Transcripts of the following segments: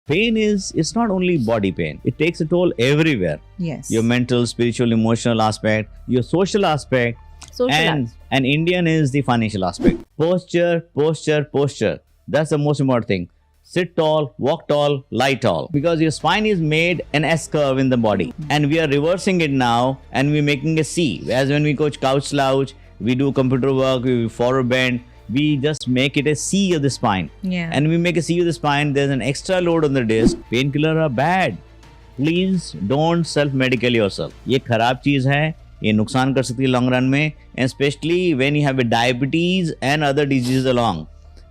Pain it's not only body pain. It takes a toll everywhere. Yes. Your mental, spiritual, emotional aspect, your social aspect, and Indian is the financial aspect. Posture. That's the most important thing. Sit tall, walk tall, lie tall. Because your spine is made an S curve in the body. And we are reversing it now and we're making a C. As when we coach couch slouch, we do computer work, we forward bend, we just make it a C of the spine. Yeah. And we make a C of the spine, there's an extra load on the disc. Painkillers are bad. Please don't self-medicate yourself. ये खराब चीज है, ये नुकसान कर सकती है long run में, and especially when you have a diabetes and other diseases along.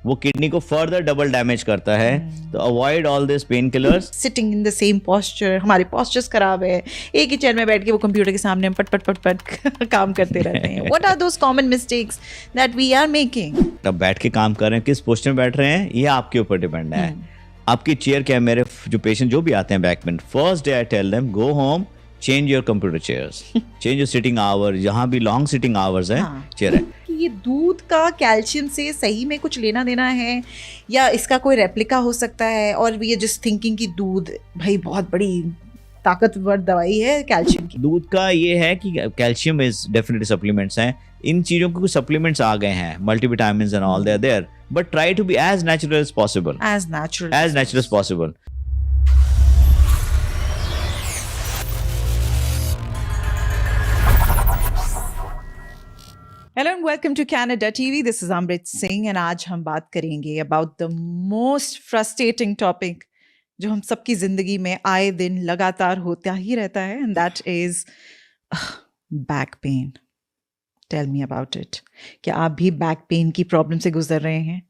वो किडनी को फर्दर डबल डैमेज करता है. तो avoid all this pain killers. Sitting in the same posture, हमारे पोस्चर्स खराब है, एक ही चेयर में बैठ के वो कंप्यूटर के सामने हम पट काम करते रहते हैं. What are those common mistakes that we are making? तब बैठ के काम कर रहे हैं, किस पोस्चर में बैठ रहे हैं, ये आपके ऊपर डिपेंड है. आपकी चेयर क्या है? मेरे जो पेशेंट जो भी आते हैं back pain, first day I tell them go home, change your computer chairs, change your sitting hour. जहाँ भी लॉन्ग सिटिंग आवर्स है चेयर है. ये दूध का कैल्शियम से सही में कुछ लेना देना है या इसका कोई रेप्लिका हो सकता है? और ये जिस थिंकिंग की दूध भाई बहुत बड़ी ताकतवर दवाई है कैल्शियम की. दूध का ये है कि कैल्शियम इज डेफिनेटली सप्लीमेंट्स हैं. इन चीजों के कुछ सप्लीमेंट्स आ गए हैं, multivitamins and all they are there, but try to be as natural as possible. As natural as possible. Hello and welcome to Canada TV. This is Amrit Singh and आज हम बात करेंगे about the most frustrating topic जो हम सबकी जिंदगी में आए दिन लगातार होता ही रहता है, and that is back pain. Tell me about it. क्या आप भी बैक पेन की प्रॉब्लम से गुजर रहे हैं?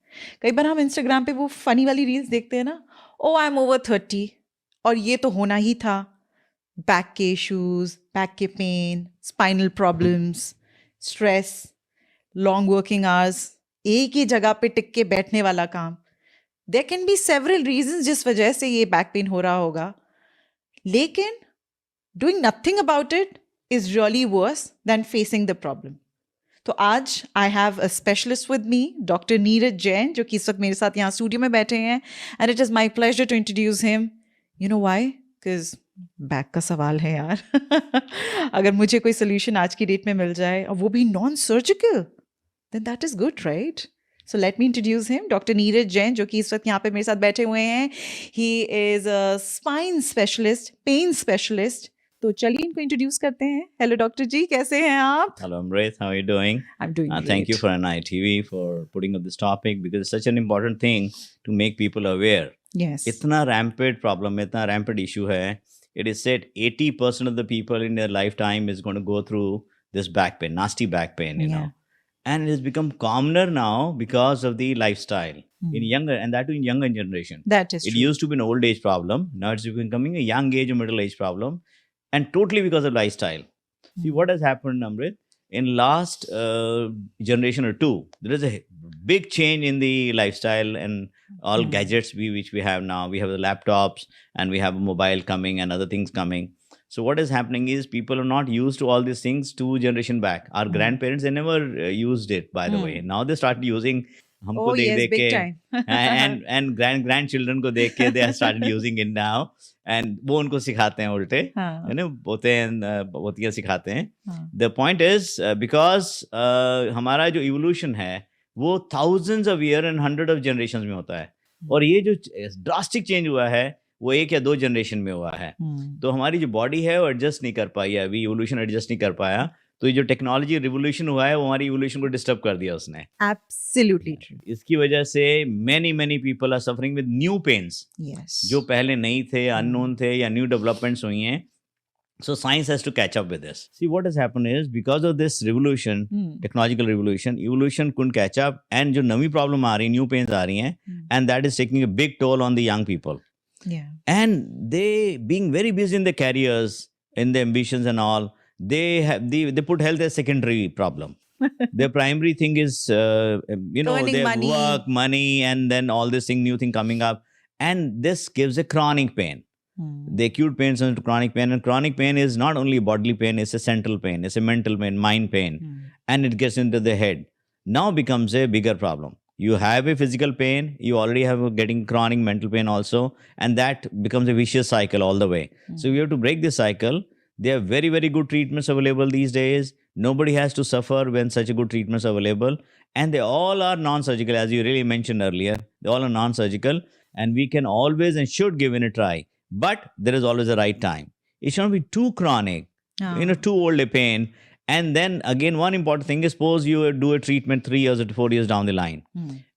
कई बार हम इंस्टाग्राम पे वो फनी वाली रील्स देखते हैं ना, ओ आई एम ओवर 30 और ये तो होना ही था. बैक के इश्यूज, बैक के pain, spinal problems, stress, long working hours, एक ही जगह पे टिक के बैठने वाला काम. There can be several reasons जिस वजह से ये बैक पेन हो रहा होगा, लेकिन doing nothing about it is really worse than facing the problem. तो आज I have a specialist with me, doctor Neeraj Jain, जो कि इस वक्त मेरे साथ यहाँ स्टूडियो में बैठे हैं, and it is my pleasure to introduce him. You know why? Because back का सवाल है यार. अगर मुझे कोई सोल्यूशन आज की डेट में मिल जाए और वो भी non surgical, then that is good, right? So let me introduce him, Dr. Neeraj Jain, जो कि इस वक्त यहाँ पे मेरे साथ बैठे हुए हैं. He is a spine specialist, pain specialist. तो चलिए इनको इंट्रोड्यूस करते हैं. हेलो डॉक्टर जी, कैसे हैं आप? Hello Amrit, how are you doing? I'm doing great. Thank you for NITV for putting up this topic because it's such an important thing to make people aware. Yes. इतना rampant problem, इतना rampant issue है. It is said 80% of the people in their lifetime is going to go through this back pain, nasty back pain, you know. And it has become commoner now because of the lifestyle in younger, and that too in younger generation. That is true. It true. used to be an old age problem. Now it's becoming a young age or middle age problem, and totally because of lifestyle. See what has happened, Amrit? In last generation or two, there is a big change in the lifestyle and all gadgets which we have now. We have the laptops and we have a mobile coming and other things coming. So what is happening is people are not used to all these things 2 generation back. Our grandparents, they never used it, by the way. Now they started using हमको देख के and grandchildren को देख के they have started using it now, and वो उनको सिखाते हैं उल्टे, है ना, बोतियाँ सिखाते हैं. The point is because हमारा जो evolution है वो thousands of years and hundreds of generations में होता है, और ये जो drastic change हुआ है वो 1 या 2 जनरेशन में हुआ है. तो हमारी जो बॉडी है वो एडजस्ट नहीं कर पाई है, अभी इवोल्यूशन एडजस्ट नहीं कर पाया. तो ये जो टेक्नोलॉजी रिवोल्यूशन हुआ है वो हमारी इवोल्यूशन को डिस्टर्ब कर दिया उसने. Absolutely true. इसकी वजह से many people are suffering with new pains, जो पहले नहीं थे, अननोन थे, या न्यू डेवलपमेंट्स हुई हैं. So science has to catch up with this. See what has happened is because of this revolution, technological revolution, evolution couldn't catch up, and जो नवी problem आ रही, न्यू पेन्स आ रही हैं, and that is taking a big toll on the young people. Yeah. And they being very busy in their careers, in their ambitions and all, they put health as secondary problem. Their primary thing is earning their money. work, money, and then all this thing, new thing coming up, and this gives a chronic pain. The acute pain turns to chronic pain, and chronic pain is not only bodily pain, it's a central pain, it's a mental pain, mind pain, and it gets into the head. Now becomes a bigger problem. You have a physical pain, you already have a getting chronic mental pain also, and that becomes a vicious cycle all the way. So we have to break this cycle. There are very, very good treatments available these days. Nobody has to suffer when such a good treatments are available. And they all are non-surgical, as you really mentioned earlier. They all are non-surgical, and we can always and should give it a try. But there is always a right time. It shouldn't be too chronic, too old a pain. And then again, one important thing is, suppose you do a treatment 3 years or 4 years down the line,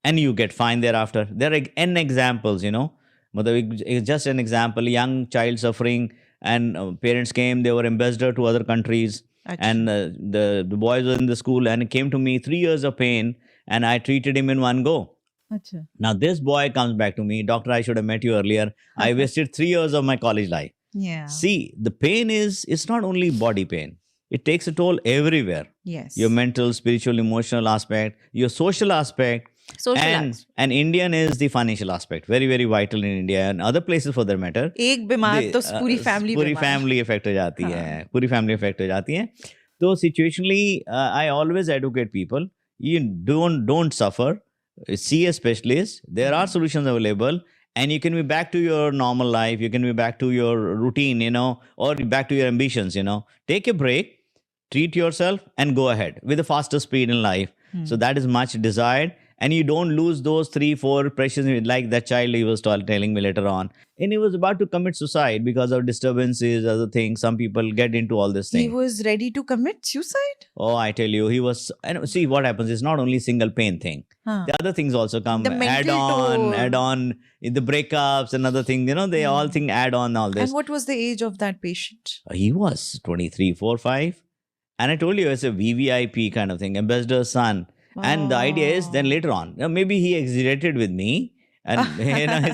and you get fine thereafter. There are n examples, Matlab, it's just an example. Young child suffering, and parents came. They were ambassador to other countries, and the boys were in the school, and it came to me 3 years of pain, and I treated him in one go. Achha. Now this boy comes back to me, doctor, I should have met you earlier. I wasted 3 years of my college life. Yeah. See, the pain it's not only body pain. It takes a toll everywhere. Yes. Your mental, spiritual, emotional aspect, your social aspect. And Indian is the financial aspect. Very, very vital in India and other places for that matter. एक बीमार तो पूरी family पूरी family effect हो जाती है. पूरी family effect हो जाती है. तो situationally, I always advocate people, you don't suffer. See a specialist. There are solutions available. And you can be back to your normal life. You can be back to your routine, or back to your ambitions, Take a break, treat yourself, and go ahead with a faster speed in life. So that is much desired. And you don't lose those 3-4 precious, like that child he was telling me later on. And he was about to commit suicide because of disturbances, other things. Some people get into all this thing. He was ready to commit suicide? Oh, I tell you, he was. And see what happens. It's not only single pain thing. The other things also come. Add on the breakups and other things. They all think add on all this. And what was the age of that patient? He was 23, 4, 5. And I told you, it's a VVIP kind of thing, ambassador's son. And the idea is then later on, maybe he exaggerated with me, and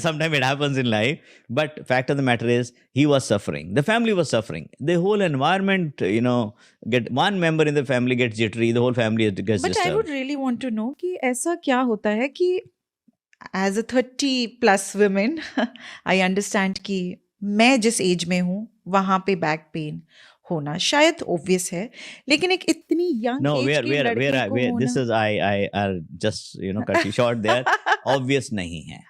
sometimes it happens in life. But fact of the matter is, he was suffering. The family was suffering. The whole environment, get one member in the family gets jittery, the whole family gets disturbed. But I would really want to know कि ऐसा क्या होता है कि as a 30 plus women, I understand कि मैं जिस as में हूँ वहाँ पे बैक पेन होना शायद obvious है, लेकिन एक इतनी young age की लड़की को होना, this is I just cut you short there. Obvious नहीं है.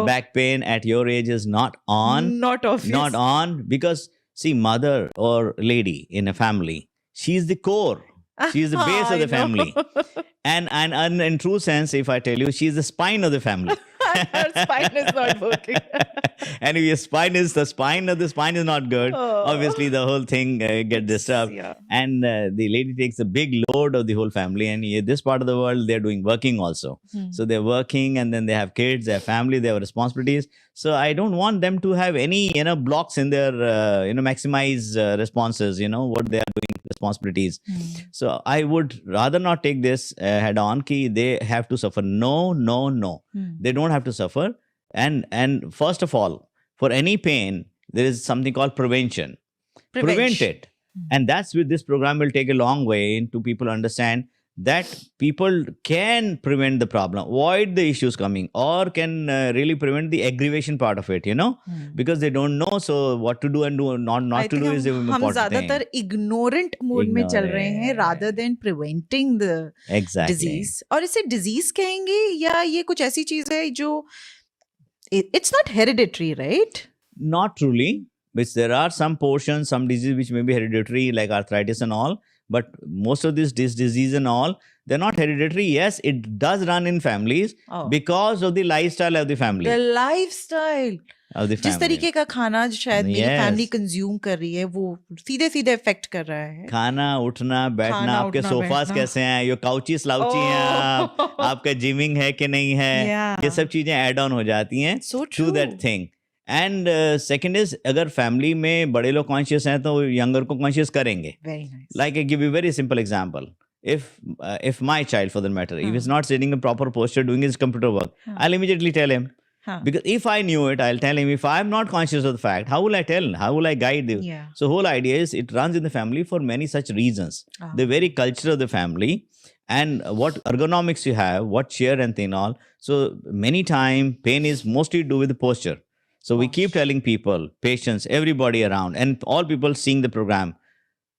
Back pain at your age is not on. Not obvious. Not on, because see, mother or lady in a family, she's the core. She's the base of the family. And in true sense, if I tell you, she's the spine of the family. Her spine is not working. And if your spine is not good, obviously the whole thing gets disturbed. Yeah. And the lady takes a big load of the whole family. And in this part of the world, they're doing working also. So they're working, and then they have kids, they have family, they have responsibilities. So I don't want them to have any, blocks in their, maximize responses, what they are doing, responsibilities. So I would rather not take this head on, ki they have to suffer. No. They don't have to suffer. And first of all, for any pain, there is something called prevention. Prevent it. And that's with this program will take a long way into people understand that people can prevent the problem, avoid the issues coming, or can really prevent the aggravation part of it, because they don't know. So what to do and not to do is the important thing. हम ज़्यादातर ignorant mode में चल रहे हैं rather than preventing the disease. और इसे disease कहेंगे या ये कुछ ऐसी चीज है जो it's not hereditary, right? Not truly, which there are some portions, some diseases which may be hereditary, like arthritis and all. But most of this disease and all, they're not hereditary. Yes, it does run in families because of the lifestyle of the family. The lifestyle of the family. जिस तरीके का खाना शायद मेरी family consume कर रही है, वो सीधे इफेक्ट कर रहा है. खाना, उठना, बैठना, आपके सोफास कैसे हैं, यो काउची स्लाउची हैं, आपका जिमिंग है कि नहीं है, ये सब चीजें ऐड ऑन हो जाती हैं to that thing. And second is, अगर फैमिली में बड़े लोग कॉन्शियस हैं तो यंगर को कॉन्शियस करेंगे. Like I give you very simple example. If my child, for that matter, if he's not sitting in proper posture doing his computer work, I'll immediately tell him. Because if I knew it, I'll tell him. If I'm not conscious of the fact, how will I tell? How will I guide you? So whole idea is it runs in the family for many such reasons. The very culture of the family and what ergonomics you have, what chair and thing all. So many time pain is mostly to do with the posture. So we keep telling people, patients, everybody around, and all people seeing the program,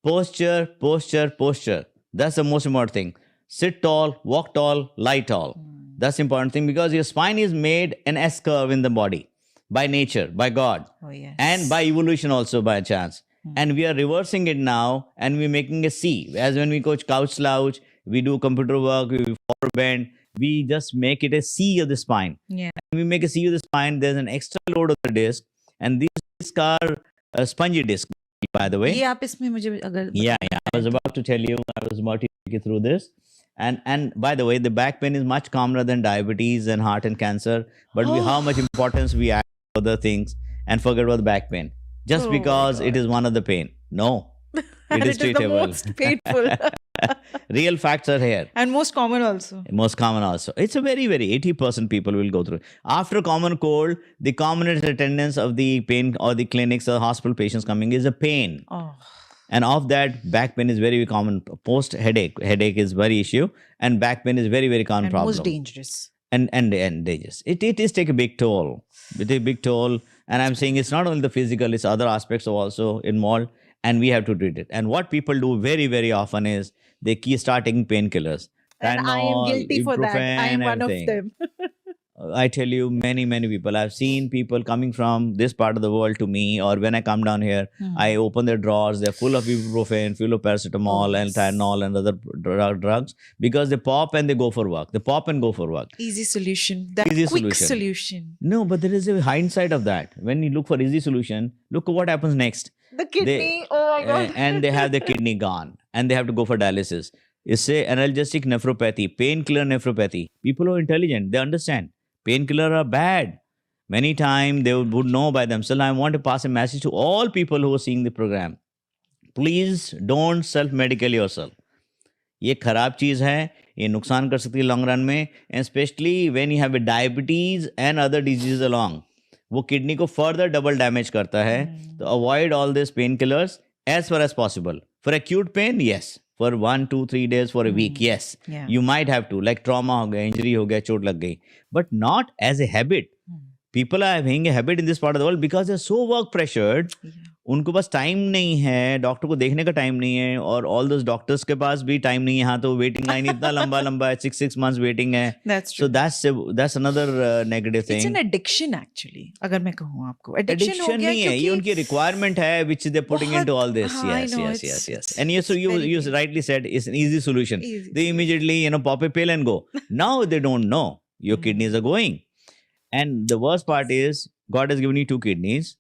posture, posture, posture. That's the most important thing. Sit tall, walk tall, lie tall. That's the important thing, because your spine is made an S curve in the body by nature, by God, Oh, yes. and by evolution also by chance. And we are reversing it now, and we're making a C. As when we coach couch slouch, we do computer work, we forward bend, we just make it a C of the spine. Yeah. When we make a C of the spine, there's an extra load of the disc, and these discs are spongy discs, by the way. ये आप इसमें मुझे अगर Yeah, I was about to tell you, I was about to take you through this. And by the way, the back pain is much commoner than diabetes and heart and cancer. But how much importance we add to other things and forget about the back pain just Oh my because it God. is one of the pain. No, and it is it is the treatable. most painful Real facts are here. and most common also. Most common also. It's a very, very 80% people will go through. After common cold, the commonest attendance of the pain or the clinics or hospital patients coming is a pain. Oh. And of that, back pain is very, very common. Post headache is very issue, and back pain is very, very common And problem. most dangerous. And dangerous. It is take a big toll. It takes a big toll, and I'm saying it's not only the physical; it's other aspects also involved, and we have to treat it. And what people do very, very often is they start taking painkillers. And I am Tylenol, guilty for that. I am ibuprofen, one of everything. them. I tell you, many, many people. I've seen people coming from this part of the world to me, or when I come down here, I open their drawers. They're full of ibuprofen, full of paracetamol, and Tylenol and other drugs, because they pop and they go for work. They pop and go for work. Easy solution. That Easy quick solution. solution. No, but there is a hindsight of that. When you look for easy solution, look what happens next. The kidney. Oh my God. And they have the kidney gone, and they have to go for dialysis. It's a analgesic nephropathy, painkiller nephropathy. People who are intelligent, they understand. Painkiller are bad. Many times they would know by themselves. I want to pass a message to all people who are seeing the program. Please don't self-medicate yourself. ये खराब चीज है, ये नुकसान कर सकती है long run में, and specially when you have diabetes and other disease along, वो किडनी को फर्दर डबल डैमेज करता है. तो avoid all this pain killers as far as possible. For acute pain, yes. For 1, 2, 3 days, for a week, yes. Yeah. You might have to, like trauma हो गया, injury हो गया, चोट लग गई. But not as a habit. People are having a habit in this part of the world because they're so work pressured. उनको बस time नहीं है, डॉक्टर को देखने का टाइम नहीं है, और ऑल दोस डॉक्टर्स के पास भी टाइम नहीं है. हाँ, तो वेटिंग लाइन इतना लंबा है, 6 months वेटिंग है. That's true. So that's another negative thing. It's an addiction actually. अगर मैं कहूँ आपको addiction हो गया नहीं है, ये क्योंकि उनकी requirement है which they're putting बहुत- into all this. हाँ, I Yes, know, yes, it's- yes. And yes, so it's you very rightly said it's an easy solution. Easy They immediately pop a pill and go. Now they don't know your kidneys are going. And the worst part is God has given you 2 kidneys,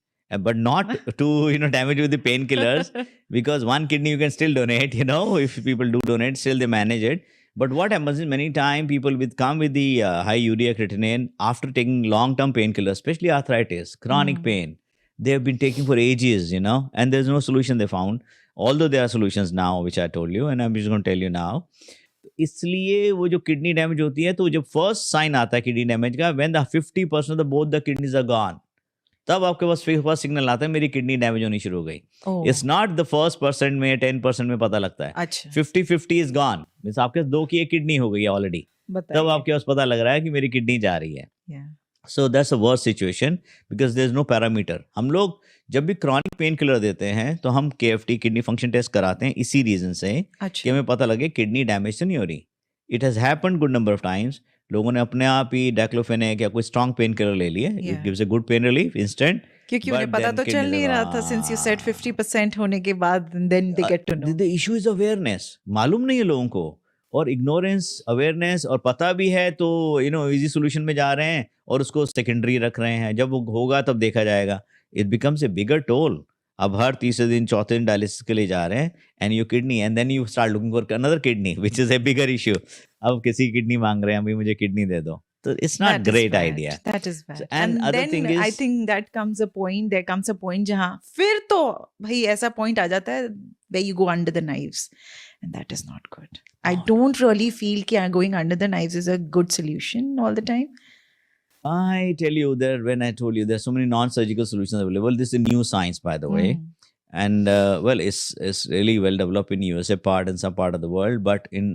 but not to damage with the painkillers, because one kidney you can still donate. If people do donate, still they manage it. But what happens is many times people come with the high urea creatinine after taking long-term painkillers, especially arthritis, chronic pain. They have been taking for ages, and there's no solution they found. Although there are solutions now, which I told you, and I'm just going to tell you now. इसलिए वो जो kidney damage होती है, तो जब first sign आता है kidney damage का, when the 50% of the both the kidneys are gone, तब आपके पास फर्स्ट सिग्नल आता है मेरी किडनी डैमेज होनी शुरू हो गई. इट्स नॉट द फर्स्ट % में 10% में पता लगता है. अच्छा 50-50 इज गॉन, मींस आपके 2 की 1 किडनी हो गई है ऑलरेडी. तब आपके पास पता लग रहा है कि मेरी किडनी जा रही है. So that's a worst situation, because there is no parameter. हम लोग जब भी क्रॉनिक पेन किलर देते हैं तो हम KFT किडनी फंक्शन टेस्ट कराते हैं इसी रीजन से कि हमें पता लगे किडनी डैमेज तो नहीं हो रही. It has happened good number of times. लोगों ने अपने आप ही डाइक्लोफेनेक या कोई स्ट्रॉन्ग पेन किलर ले लिए. It gives a good pain relief instant, क्योंकि उन्हें पता तो चल नहीं रहा था, सिंस यू सेड 50% होने के बाद then they get to know. The issue is awareness. मालूम नहीं है लोगों को, और इग्नोरेंस, अवेयरनेस, और पता भी है तो इजी सोल्यूशन में जा रहे हैं और उसको सेकेंडरी रख रहे हैं. जब वो होगा तब देखा जाएगा. It becomes a bigger toll. अब हर तीसरे दिन चौथे दिन डायलिसिस के लिए जा रहे हैं, and your kidney, and then you start looking for another kidney which is a bigger issue. अब किसी किडनी मांग रहे हैं, अभी मुझे किडनी दे दो. So it's not That is great bad. idea. That is bad. And other then thing is, I think that comes a point. There comes a point जहाँ फिर तो भाई ऐसा point आ जाता है where you go under the knives, and that is not good. I don't really feel कि going under the knives is a good solution all the time. I tell you that when I told you there's so many non-surgical solutions available. This is a new science, by the way. And well, it's really well developed in USA part and some part of the world, but in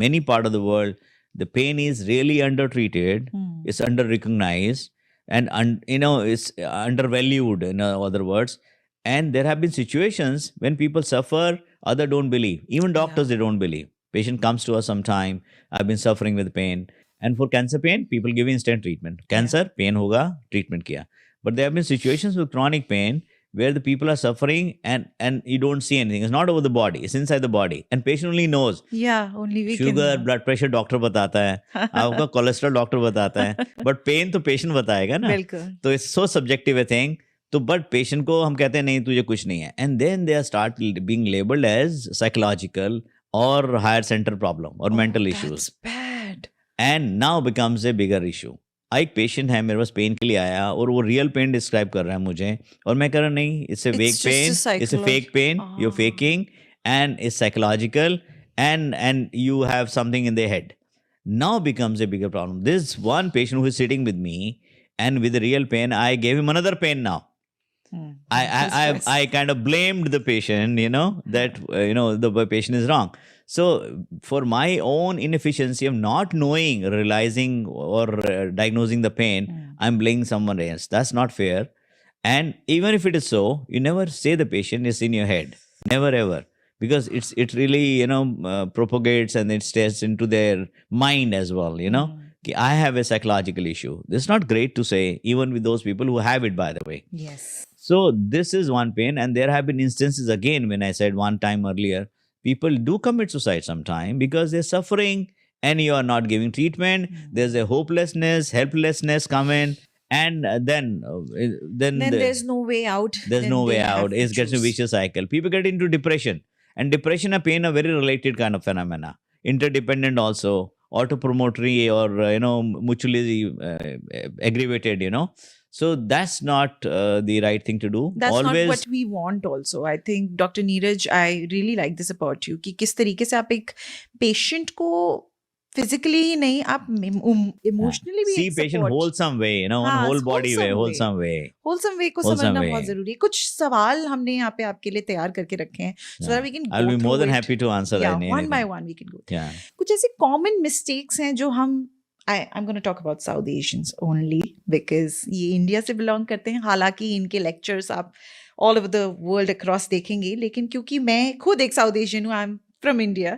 many part of the world, the pain is really undertreated. It's under recognized, and it's undervalued, in other words. And there have been situations when people suffer, others don't believe. Even doctors, they don't believe. Patient comes to us sometime, I've been suffering with pain, And for cancer pain, people give instant treatment. Cancer, pain hoga, treatment kiya. But there have been situations with chronic pain where the people are suffering and you don't see anything. It's not over the body, it's inside the body. And patient only knows. Yeah, only we can Sugar, know. blood pressure doctor बताता है, आपका cholesterol doctor बताता है, but pain तो patient बताएगा ना. बिल्कुल. तो it's so subjective a thing. तो बट पेशेंट को हम कहते हैं नहीं तुझे कुछ नहीं है, and then they are start being labelled as psychological और हायर सेंटर प्रॉब्लम और mental issues, That's bad. And now becomes a bigger issue. एक पेशेंट है मेरे पास पेन के लिए आया और वो रियल पेन डिस्क्राइब कर रहा है मुझे, और मैं कह रहा नहीं it's a wake It's just a pain, it's a fake pain, you Ah. Faking and it's psychological and you have something in their head. Now becomes a bigger problem. This one patient who is sitting with me and with the real pain, I gave him another pain now. I kind of blamed the patient, that the patient is wrong. So for my own inefficiency of not knowing, realizing or diagnosing the pain, I'm blaming someone else. That's not fair. And even if it is so, you never say the patient is in your head. Never ever. Because it really propagates and it stays into their mind as well, कि I have a psychological issue. This is not great to say, even with those people who have it, by the way. Yes. So this is one pain, and there have been instances again when I said one time earlier, people do commit suicide sometime because they're suffering and you are not giving treatment. There's a hopelessness, helplessness come in, and then there's no way out. There's Then no way they have out. to It gets a choose. vicious cycle. People get into depression. And depression and pain are very related kind of phenomena. Interdependent also, autopromotory or mutually aggravated. So that's not the right thing to do. That's Always, not what we want also. I think, Dr. Neeraj, I really like this about you, कि किस तरीके से आप एक patient को physically ही नहीं, आप emotionally भी see एक patient support. wholesome way, in हाँ, whole body way, wholesome wholesome way. wholesome way को Wholesome समझना way. बहुत जरूरी है. कुछ सवाल हमने यहाँ पे आपके लिए तैयार करके रखे हैं, so that we can I'll go be more through than it. happy to answer Yeah, any- one anything. by one we can go. Yeah. कुछ ऐसे common mistakes हैं जो I'm going to talk about South Asians only because ये India से belong करते हैं. हालांकि इनके lectures आप all over the world across देखेंगे, लेकिन क्योंकि मैं खुद एक South Asian हूँ, I'm from India,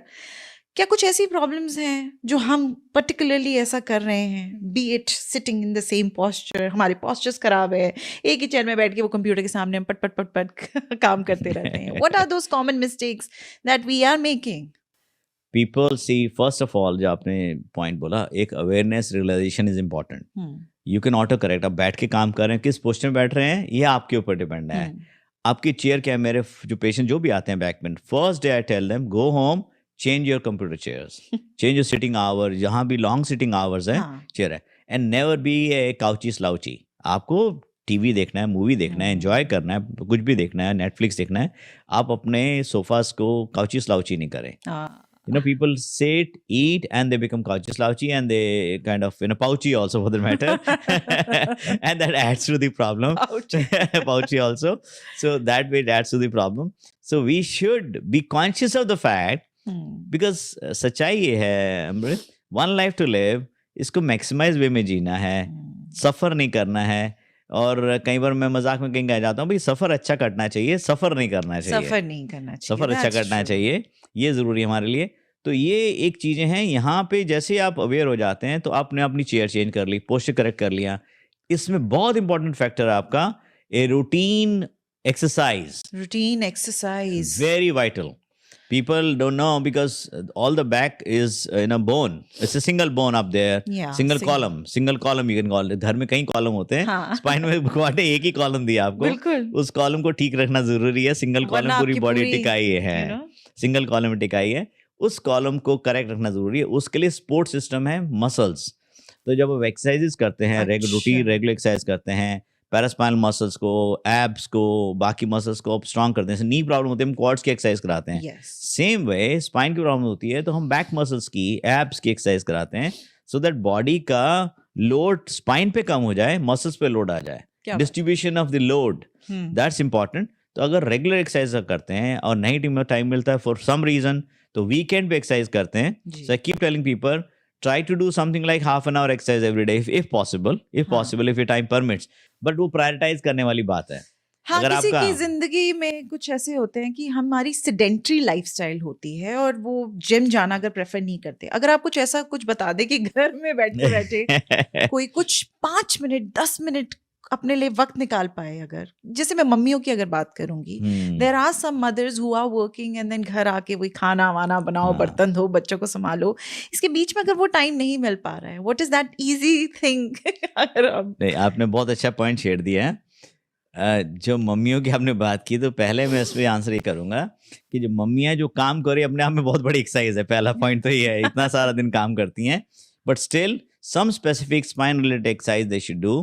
क्या कुछ ऐसी प्रॉब्लम्स हैं जो हम पर्टिकुलरली ऐसा कर रहे हैं, B it sitting in the same posture, हमारे पोस्चर्स खराब है, एक ही चेयर में बैठ के वो कंप्यूटर के सामने हम पट पट पट काम करते रहते हैं. What are those common mistakes that we are making? People see, first of all, जो आपने पॉइंट बोला, एक awareness realisation is important. You can auto correct. आप बैठ के काम कर रहे हैं, किस पोस्टर में बैठ रहे हैं, ये आपके ऊपर डिपेंड है. आपकी चेयर क्या है. मेरे जो पेशेंट जो भी आते हैं बैक में, first day I tell them go home, change your computer chairs, change your sitting hour, जहाँ भी लॉन्ग सिटिंग आवर्स है चेयर है, and never be a couchy slouchy. आपको टीवी देखना है, मूवी देखना है, एंजॉय करना है, कुछ भी देखना है, नेटफ्लिक्स देखना है, आप अपने सोफास को काउची स्लाउची नहीं करें. People sit, eat, and they become couchy slouchy, and they kind of pouchy also for the matter, and that adds to the problem. Pouchy also. So that way it adds to the problem. So we should be conscious of the fact, because सच्चाई ये है अमृत, one life to live, इसको maximize way में जीना है, सफर नहीं करना है. और कई बार मैं मजाक में कहीं कह जाता हूँ भाई सफर अच्छा कटना चाहिए, सफर नहीं करना चाहिए. सफर नहीं करना चाहिए, सफर अच्छा करना चाहिए, ये जरूरी है हमारे लिए. तो ये एक चीजें हैं. यहाँ पे जैसे आप अवेयर हो जाते हैं तो आपने अपनी चेयर चेंज कर ली, पोस्चर करेक्ट कर लिया. इसमें बहुत इंपॉर्टेंट फैक्टर है आपका a routine exercise. Routine exercise very vital. People don't know because all the back is in a bone. It's a single bone up there. Yeah, single column you can call it. घर में कई column होते हैं. Spine में भगवान ने एक ही column दिया आपको. बिल्कुल. उस कॉलम को ठीक रखना जरूरी है. सिंगल कॉलम पूरी बॉडी टिकाई है. सिंगल कॉलम में टिकाई है. उस कॉलम को करेक्ट रखना जरूरी है. उसके लिए सपोर्ट सिस्टम है मसल्स. तो जब आप एक्सरसाइजेस करते हैं, रेगुलर एक्सरसाइज करते हैं, पैरास्पाइनल मसल्स को, एब्स को, बाकी मसल्स को आप स्ट्रॉन्ग करते हैं. नी प्रॉब्लम होती है, हम क्वाड्स की एक्सरसाइज कराते हैं. सेम वे स्पाइन की प्रॉब्लम होती है तो हम बैक मसल्स की, एब्स की एक्सरसाइज कराते हैं, सो दैट बॉडी का लोड स्पाइन पे कम हो जाए, मसल्स पे लोड आ जाए. Distribution of the load, that's important. तो अगर रेगुलर एक्सरसाइज करते हैं और नहीं टाइम मिलता है फॉर सम रीजन, तो वीकेंड पे एक्सरसाइज करते हैं. So I keep telling people, try to do something like half an hour exercise every day if possible, if your time permits. But वो prioritize करने वाली बात है. हाँ, अगर किसी आपका की जिंदगी में कुछ ऐसे होते हैं कि हमारी सेडेंट्री लाइफस्टाइल होती है और वो जिम जाना अगर प्रेफर नहीं करते। अगर आप कुछ ऐसा कुछ बता दे कि घर में बैठे बैठे कोई कुछ 5 मिनट 10 मिनट अपने लिए वक्त निकाल पाए, अगर जैसे मैं मम्मियों की अगर बात करूंगी, there are some mothers who are working and then घर आके वही खाना वाना बनाओ, हाँ। बर्तन धो, बच्चों को संभालो, इसके बीच में अगर वो टाइम नहीं मिल पा रहा है, what is that easy thing? अगर आप नहीं, आपने बहुत अच्छा पॉइंट छेड़ दिया है। जो मम्मियों की आपने बात की, तो पहले मैं इस पे आंसर ये करूंगा कि जो मम्मियां जो काम कर रही है अपने आप में बहुत बड़ी एक्सरसाइज है। पहला पॉइंट तो ये है, इतना सारा दिन काम करती हैं, but still some specific spine related exercise they should do.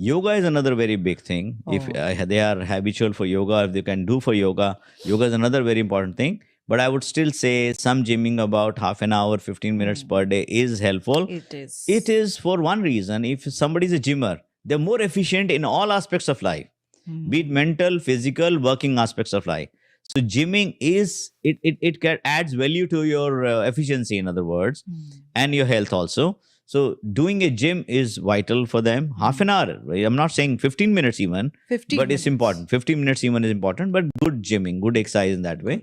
Yoga is another very big thing. If Oh. they are habitual for yoga, if they can do for yoga, yoga is another very important thing. But I would still say some gymming about half an hour, 15 minutes per day is helpful. It is. It is for one reason. If somebody is a gymmer, they're more efficient in all aspects of life, be it mental, physical, working aspects of life. So gymming is adds value to your efficiency, in other words, and your health also. So doing a gym is vital for them. Half an hour. I'm not saying 15 minutes even, 15 but it's minutes. important. 15 minutes even is important, but good gymming, good exercise in that way.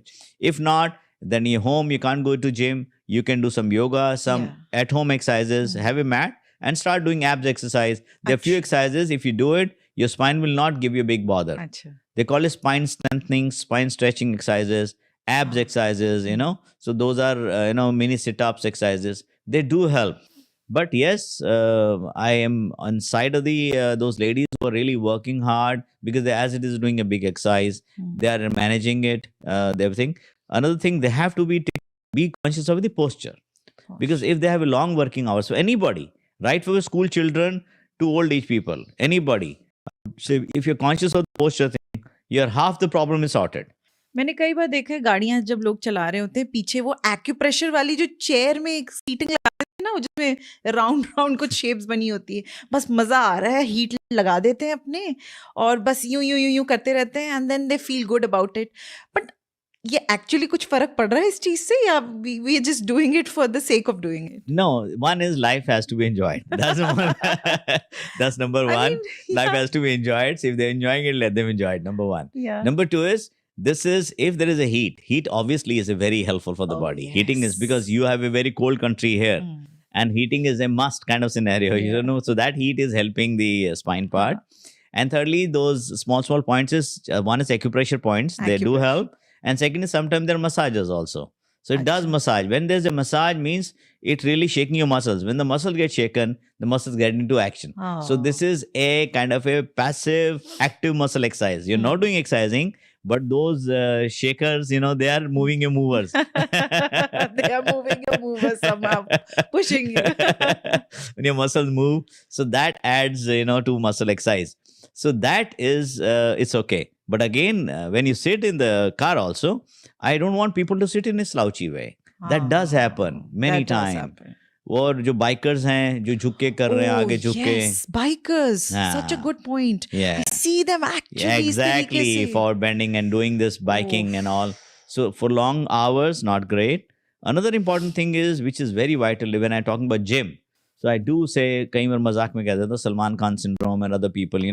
If not, then you're home, you can't go to gym. You can do some yoga, some at-home exercises, have a mat and start doing abs exercise. There are few exercises. If you do it, your spine will not give you a big bother. Achha. They call it spine strengthening, spine stretching exercises, abs exercises, So those are, mini sit-ups exercises. They do help. But yes, I am on side of the those ladies who are really working hard, because they, as it is doing a big exercise, they are managing it, everything. Another thing, they have to be conscious of the posture, because if they have a long working hours, so anybody, right from school children to old age people, anybody, so if you're conscious of the posture thing, your half the problem is sorted. मैंने कई बार देखा है गाड़ियां जब लोग चला रहे होते हैं, पीछे वो एक्यूप्रेशर वाली जो चेयर में एक सीटिंग लगाते हैं ना, जिसमें राउंड राउंड कुछ शेप्स बनी होती है, बस मजा आ रहा है, हीट लगा देते हैं अपने और बस यूं यूं यूं यूं करते रहते हैं and then they feel good about it. But ये एक्चुअली कुछ फर्क पड़ रहा है इस चीज से, या we are just doing it for the sake of doing it? No, one is life has to be enjoyed. That's one. That's number one. Life has to be enjoyed. So if they're enjoying it, let them enjoy it. Number one. Yeah. Number two is, this is, if there is a heat obviously is a very helpful for the body. Heating is, because you have a very cold country here, and heating is a must kind of scenario, so that heat is helping the spine part. And thirdly, those small points is, one is acupressure points, they do help. And second is, sometimes there are massages also. So it does massage. When there's a massage, means it really shaking your muscles. When the muscle gets shaken, the muscles get into action. So this is a kind of a passive, active muscle exercise. You're not doing exercising, but those shakers, they are moving your movers. They are moving your movers somehow, pushing you. When your muscles move, so that adds, to muscle exercise. So that is, it's okay. But again, when you sit in the car also, I don't want people to sit in a slouchy way. That does happen many times. और जो bikers हैं जो झुक के कर रहे हैं, आगे झुक के. Yes, bikers. Such a good point. Yeah. I see them actually. Yeah, exactly. For bending and doing this biking and all. So for long hours, not great. Another important thing is, which is very vital when I'm talking about gym. So I do say, कई बार मजाक में कहते हैं, Salman Khan syndrome and other people,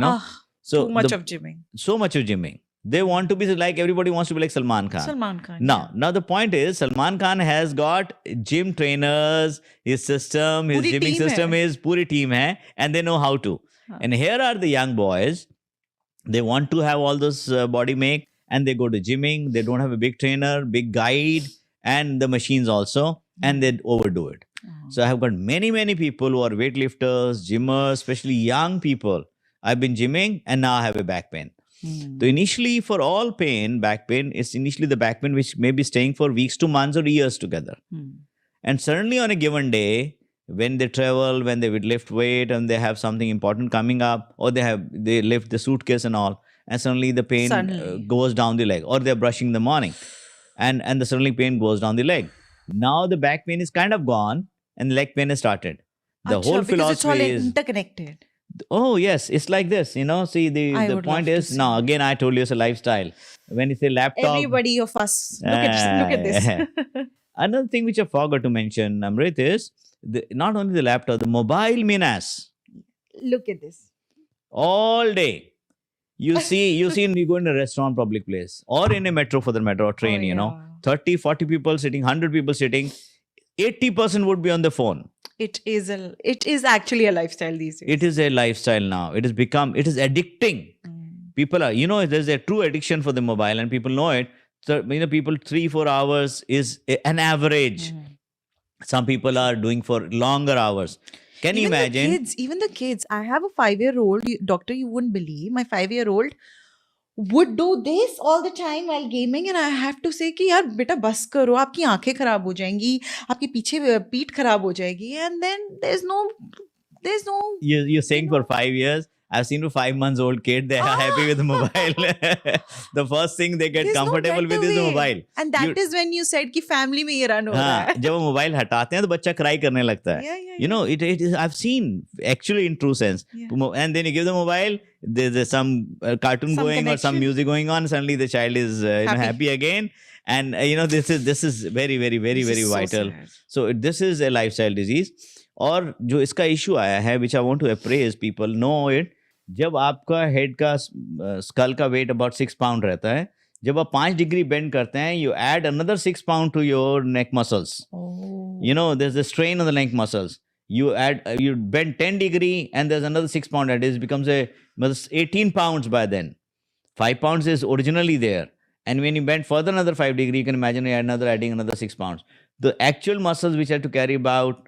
So too much of gymming. So much of gymming. They want to be like, everybody wants to be like Salman Khan. Salman Khan. Now the point is, Salman Khan has got gym trainers, his system, his gymming system is puri team hai, and they know how to. And here are the young boys. They want to have all this body make, and they go to gymming. They don't have a big trainer, big guide, and the machines also, and they overdo it. So I have got many people who are weightlifters, gymmers, especially young people. I've been gymming and now I have a back pain. So initially, for all pain, back pain, it's initially the back pain which may be staying for weeks to months or years together. And suddenly on a given day, when they travel, when they would lift weight and they have something important coming up, or they lift the suitcase and all, and suddenly the pain goes down the leg, or they're brushing in the morning, and the suddenly pain goes down the leg. Now the back pain is kind of gone and leg pain has started. The whole philosophy it's all is interconnected. Oh yes, it's like this, See, the point is, now again I told you it's a lifestyle. When you say laptop, everybody of us, look at this. Another thing which I forgot to mention, Amrit, is not only the laptop, the mobile menace. Look at this. All day. you see when you go in a restaurant, public place, or in a metro, for the metro or train, Oh, you know, yeah. 30, 40 people sitting, 100 people sitting, 80% would be on the phone. It is actually a lifestyle these days. It is a lifestyle now. It is addicting. People are, you know, there's a true addiction for the mobile and people know it. So, you know, people 3-4 hours is an average. Some people are doing for longer hours. Can you imagine? Even the kids. I have a 5-year-old. Doctor, you wouldn't believe. My 5-year-old would do this all the time while gaming, and I have to say कि यार बेटा बस करो, आपकी आंखें खराब हो जाएंगी, आपके पीछे पीठ खराब हो जाएगी, and then there's no. You're saying for 5 years. I've seen a 5 months old kid. They are happy with the mobile. The first thing they get There's no comfortable with is the getaway. mobile. And that is when you said कि family में ये run हो रहा हाँ, है. जब वो mobile हटाते हैं तो बच्चा क्राई करने लगता है. Yeah. You know, it is. I've seen actually in true sense. Yeah. And then you give the mobile. There's some cartoon Some going or some connection. music going on. Suddenly the child is happy again. And you know, this is very This very is so vital. sad. So this is a lifestyle disease. और जो इसका issue आया है, which I want to appraise, people know it. जब आपका head का school का wait about 6 pound रहता है, जब आप 5 डिग्री बेंड करते हैं, you add another 6 pound to your neck muscles. Oh. You know, there's a strain on the neck muscles. You bend 10 degree and there's another 6 pound that is becomes 18 pounds by then. 5 pounds is originally there. And when you bend further another 5 degree, you can imagine adding another 6 pounds. The actual muscles which have to carry about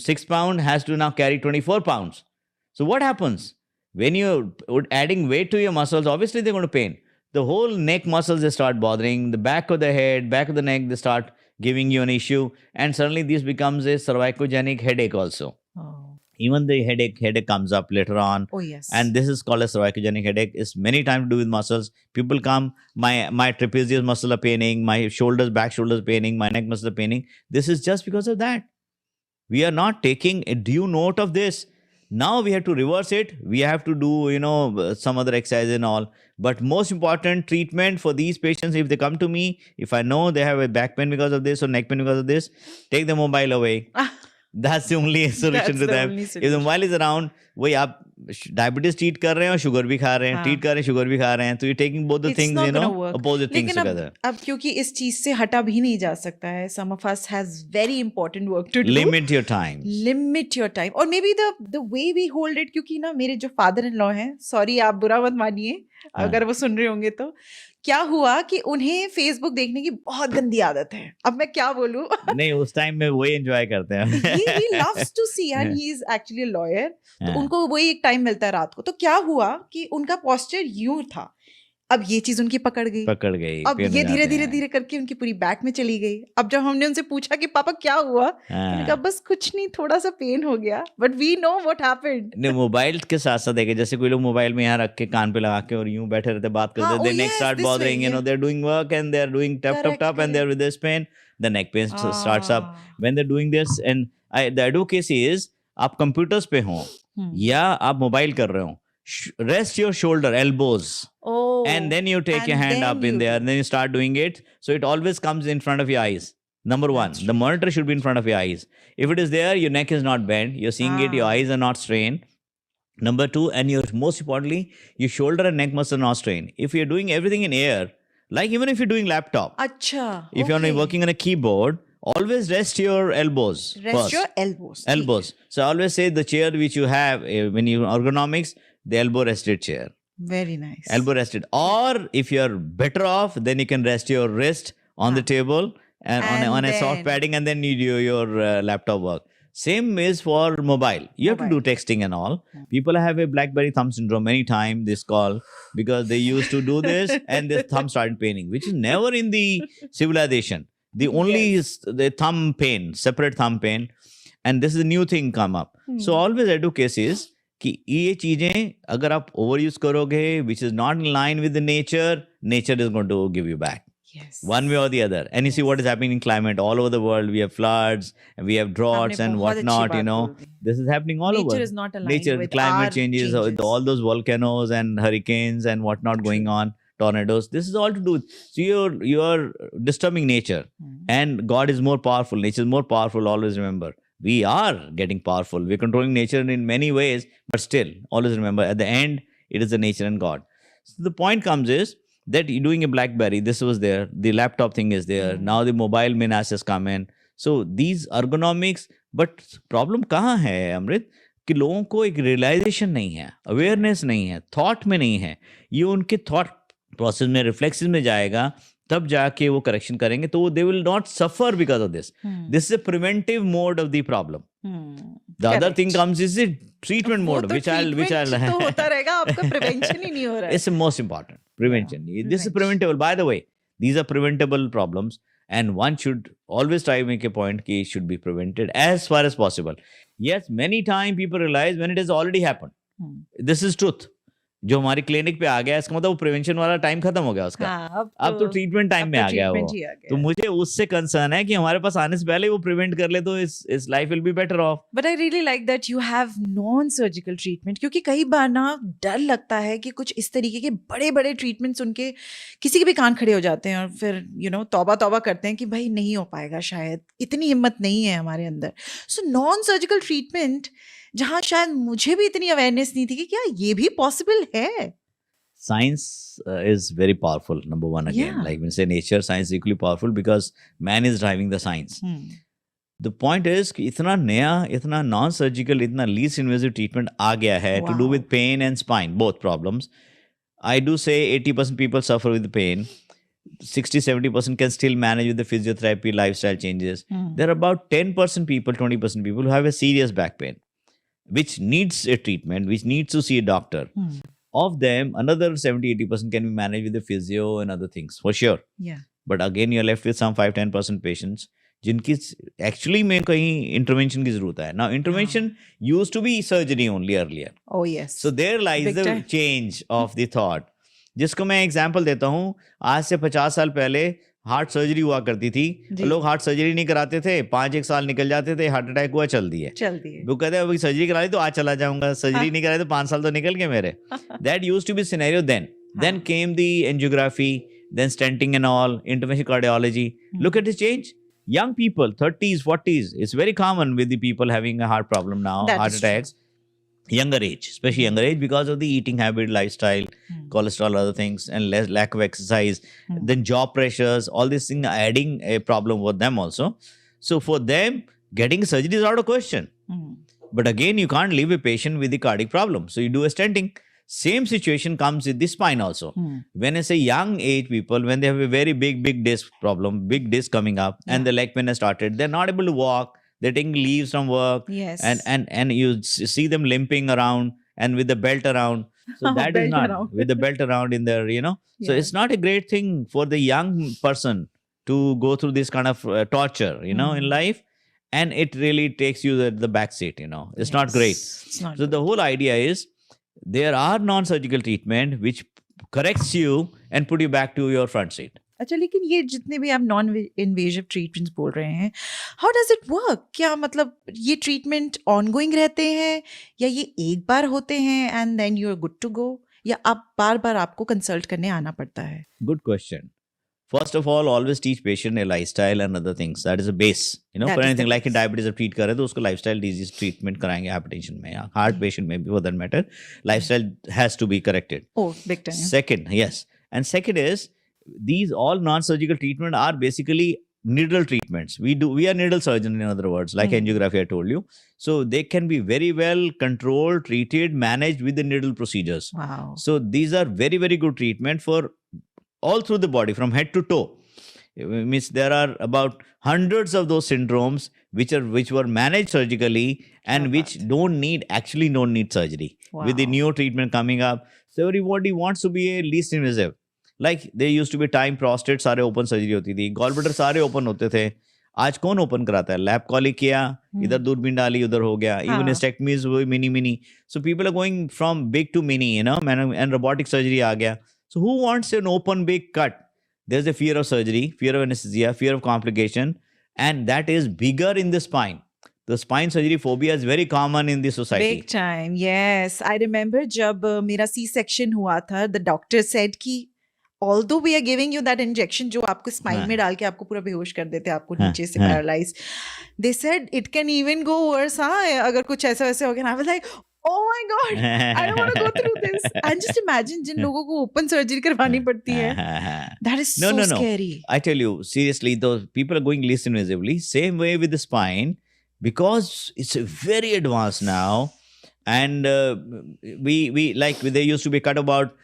6 pound has to now carry 24 pounds. So what happens? When you're adding weight to your muscles, obviously they're going to pain. The whole neck muscles, they start bothering. The back of the head, back of the neck, they start giving you an issue. And suddenly this becomes a cervicogenic headache also. Oh. Even the headache comes up later on. Oh, yes. And this is called a cervicogenic headache. It's many times to do with muscles. People come, my trapezius muscle are paining, my back shoulders paining, my neck muscle are paining. This is just because of that. We are not taking a due note of this. Now we have to reverse it. We have to do, you know, some other exercise and all. But most important treatment for these patients, if they come to me, if I know they have a back pain because of this or neck pain because of this, take the mobile away. That's the only solution to them. If the mobile is around, वही आप diabetes treat कर रहे हैं और sugar भी खा रहे हैं, treat कर रहे हैं, sugar भी खा रहे हैं, तो you're taking both the things, you know, opposite things together. अब क्योंकि इस चीज से हटा भी नहीं जा सकता है, some of us has very important work to do. Limit your time. Limit your time. और maybe the way we hold it, क्योंकि ना मेरे जो father-in-law हैं, sorry आप बुरा मत मानिए, अगर वो सुन रहे होंगे तो, क्या हुआ कि उन्हें फेसबुक देखने की बहुत गंदी आदत है. अब मैं क्या बोलूं? नहीं, उस टाइम में वही एंजॉय करते हैं. he loves to see and he is actually a lawyer. तो उनको वही एक टाइम मिलता है रात को. तो क्या हुआ कि उनका पोस्चर यूं था. अब ये चीज उनकी पकड़ गई. अब ये धीरे करके उनकी पूरी बैक में चली गई. अब जब हमने उनसे पूछा कि पापा क्या हुआ, उन्होंने कहा बस कुछ नहीं, थोड़ा सा पेन हो गया. But we know what happened. नहीं, मोबाइल के साथ साथ देखे, जैसे कोई लोग मोबाइल में यहाँ रख के कान पे लगा के और यूं बैठे रहते बात करते, they next start bothering, you know, they're doing work and they're doing tap and they're with this pain, the neck pain starts up when they're doing this. And the advocacy is, आप computers पे हो या आप mobile कर रहे हो, rest your shoulder, elbows. And then you take your hand up in there and then you start doing it. So it always comes in front of your eyes. Number one, the monitor should be in front of your eyes. If it is there, your neck is not bent. You're seeing it, your eyes are not strained. Number two, and most importantly, your shoulder and neck muscles are not strained. If you're doing everything in air, like even if you're doing laptop, if you're working on a keyboard, always rest your elbows. Rest your elbows. Elbows. So I always say the chair which you have, when you ergonomics, the elbow rested chair. Very nice. Elbow rested. Or if you're better off, then you can rest your wrist on the table and on a soft padding, and then you do your laptop work. Same is for mobile. You have to do texting and all. People have a BlackBerry thumb syndrome many times, this call, because they used to do this and their thumb started paining, which is never in the civilization. The only is the thumb pain, separate thumb pain. And this is a new thing come up. So always advocacy is, कि ये चीजें अगर आप over use करोगे, which is not in line with the nature is going to give you back. Yes. One way or the other. And you see what is happening in climate all over the world. We have floods and we have droughts and whatnot, you know. This is happening all over. Nature is not aligned with climate changes, all those volcanoes and hurricanes and whatnot going on, tornadoes. This is all to do with, so you're disturbing nature. And God is more powerful. Nature is more powerful, always remember. We are getting powerful. We're controlling nature in many ways, but still, always remember, at the end, it is the nature and God. So the point comes is that you're doing a BlackBerry, this was there, the laptop thing is there, now the mobile menace has come in. So these ergonomics, but problem कहाँ है अमृत कि लोगों को एक realisation नहीं है, awareness नहीं है, थॉट में नहीं है, ये उनके थॉट प्रोसेस में रिफ्लेक्सेस में जाएगा, तब जाके वो करेक्शन करेंगे, तो they will not suffer because of this. This is a preventive mode of the problem. The other thing comes is the treatment mode which I'll तो होता रहेगा, आपका प्रिवेंशन ही नहीं हो रहा है. It's the most important. Prevention. This is preventable. By the way, these are preventable problems, and one should always try to make a point that it should be prevented as far as possible. Yes, many times people realize when it has already happened. This is truth. जो हमारी clinic पे आ गया, इसका मतलब वो prevention वाला time खत्म हो गया उसका. अब तो ट्रीटमेंट टाइम में आ गया वो. तो मुझे उससे कंसर्न है कि हमारे पास आने से पहले वो प्रिवेंट कर ले तो इस life will be better of. But I really like that you have non surgical treatment, क्योंकि कई बार ना डर लगता है कि कुछ इस तरीके के बड़े बड़े ट्रीटमेंट्स उनके किसी के भी कान खड़े हो जाते हैं और फिर तौबा तौबा करते हैं कि भाई नहीं हो पाएगा, शायद इतनी हिम्मत नहीं है हमारे अंदर. सो नॉन सर्जिकल ट्रीटमेंट जहाँ शायद मुझे भी इतनी अवेयरनेस नहीं थी कि क्या ये भी पॉसिबल है. Science is very powerful, number one again. Yeah. Like when we say nature, science is equally powerful because man is driving the science. The point is कि इतना नया, इतना non-surgical, इतना least invasive treatment आ गया है to do with pain and spine, both problems. I do say 80% people suffer with pain. 60-70% can still manage with the physiotherapy, lifestyle changes. There are about 10% people, 20% people who have a serious back pain, which needs a treatment, which needs to see a doctor. Of them, another 70-80% can be managed with the physio and other things, for sure. Yeah. But again, you're left with some 5-10% patients जिनकी actually में कहीं intervention की जरूरत है. Now, intervention used to be surgery only earlier. Oh, yes. So there lies Big the time. change of the thought. जिसको मैं example देता हूँ, आज से 50 साल पहले हार्ट सर्जरी हुआ करती थी, लोग हार्ट सर्जरी नहीं कराते थे, 5-1 साल निकल जाते थे, हार्ट अटैक हुआ, चल दिए. वो कहते हैं अभी सर्जरी करा ली तो आज चला जाऊंगा, सर्जरी नहीं कराई तो 5 साल तो निकल गए मेरे. That used to be scenario then. Then came the angiography, then stenting and all, interventional cardiology. Look at the change. Young people, 30s, 40s, it's very common with the people having a heart problem now, heart attacks. Younger age, especially younger age, because of the eating habit, lifestyle, cholesterol, other things, and lack of exercise, then job pressures, all these things are adding a problem for them also. So for them, getting surgery is out of question. But again, you can't leave a patient with the cardiac problem. So you do a stenting. Same situation comes with the spine also. When I say young age people, when they have a very big disc problem, big disc coming up, and the leg pain has started, they're not able to walk. They're taking leaves from work, yes, and you see them limping around and with the belt around. So that is not with the belt around in there, So it's not a great thing for the young person to go through this kind of torture, in life, and it really takes you the back seat. It's not great. It's not so the whole idea is there are non-surgical treatment which corrects you and put you back to your front seat. अच्छा, लेकिन ये जितने भी आप non invasive treatments बोल रहे हैं, how does it work? क्या मतलब ये ट्रीटमेंट ऑनगोइंग रहते हैं या ये एक बार होते हैं and then you are good to go, या आप बार बार आपको कंसल्ट करने आना पड़ता है? Good question. First of all, always teach patient a lifestyle and other things. That is a base. For anything like diabetes जब treat कर रहे तो उसको lifestyle disease treatment कराएंगे hypertension में, या heart patient में भी for that matter. Lifestyle has to be corrected. Oh, big time. Second, yes. And second is, these all non-surgical treatment are basically needle treatments. We are needle surgeon, in other words, like angiography I told you. So they can be very well controlled, treated, managed with the needle procedures. Wow. So these are very, very good treatment for all through the body, from head to toe. It means there are about hundreds of those syndromes which were managed surgically and which don't need surgery. Wow. With the new treatment coming up, so everybody wants to be a least invasive. Like there used to be time prostate सारे open surgery होती थी, gallbladder सारे open होते थे. आज कौन open कराता है? लैप कॉली किया, इधर दूरबीन डाली, उधर हो गया. इवन स्टेक्टमीज वो mini. So people are going from big to mini, and robotic surgery आ गया. So who wants an open big cut? There's a fear of surgery, fear of anesthesia, fear of complication, and that is bigger in the spine. The spine surgery phobia is very common in the society. Big time, yes. I remember जब मेरा C-section हुआ था, the doctor said कि although we are giving you that injection जो आपको spine में डाल के आपको पूरा बेहोश कर देते हैं, आपको नीचे से paralyze, they said it can even go worse. अगर कुछ ऐसा वैसे हो गया, I was like, Oh my God, I don't want to go through this. And just imagine जिन लोगों को open surgery करवानी पड़ती है. That is No, so no, no. scary. I tell you, seriously, those people are going least invasively. Same way with the spine, because it's very advanced now. And we like, they used to be cut about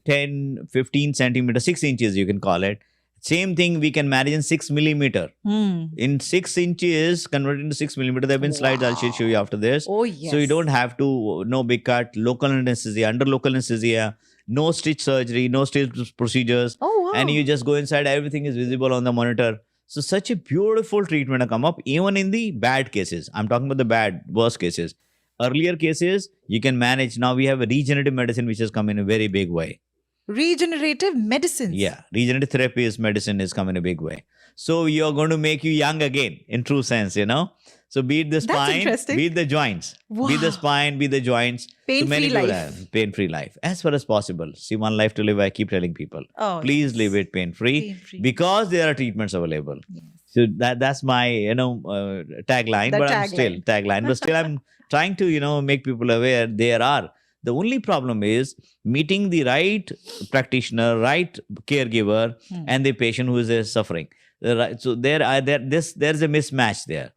10, 15 centimeters, 6 inches, you can call it. Same thing we can manage in 6 millimeter. In 6 inches, converted into 6 millimeter. There have been slides I'll show you after this. Oh yes. So you don't have to, no big cut, local anesthesia, under local anesthesia, no stitch surgery, no stitch procedures. Oh wow. And you just go inside, everything is visible on the monitor. So such a beautiful treatment has come up, even in the bad cases. I'm talking about the bad, worst cases. Earlier cases, you can manage. Now we have a regenerative medicine which has come in a very big way. Regenerative medicines. Yeah, regenerative therapy is medicine is come in a big way. So you're going to make you young again, in true sense, you know. So be it the That's spine, interesting. be it the joints, be the Wow. spine, be the joints. Pain-free people life. have pain-free life as far as possible. See, one life to live. I keep telling people, Oh, please yes. live it pain-free, Pain-free. because there are treatments available. Yes. So that's my tagline. The But I'm still I'm trying to make people aware there are. The only problem is meeting the right practitioner, right caregiver, and the patient who is suffering. So there's a mismatch there.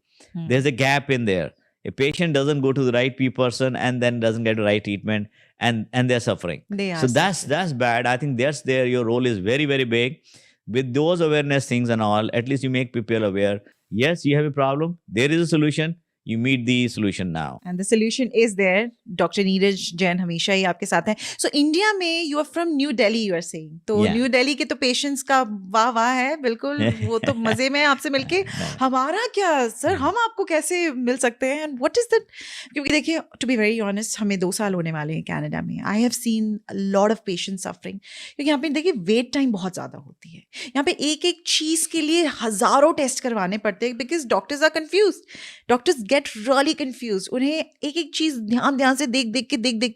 There's a gap in there. A patient doesn't go to the right person and then doesn't get the right treatment, and they're suffering. They are So that's bad. I think that's there. Your role is very, very big. With those awareness things and all, at least you make people aware. Yes, you have a problem. There is a solution. You meet the solution now. And the solution is there. Dr. Neeraj Jain हमेशा ही आपके साथ हैं. So India में you are from New Delhi, you are saying. तो Yeah. New Delhi के तो patients का वाह है बिल्कुल. वो तो मजे में आपसे मिलके. हमारा क्या सर, हम आपको कैसे मिल सकते हैं? And what is that? क्योंकि देखिए, to be very honest, हमें 2 साल होने वाले हैं कनाडा में. I have seen a lot of patients suffering. क्योंकि यहाँ पे देखिए वेट टाइम बहुत ज़्यादा होती है. यहाँ पे एक एक चीज़ के लिए हज़ारों टेस्ट करवाने पड़ते हैं because doctors are confused. Doctors get really confused. उन्हें एक एक चीज़ ध्यान से देख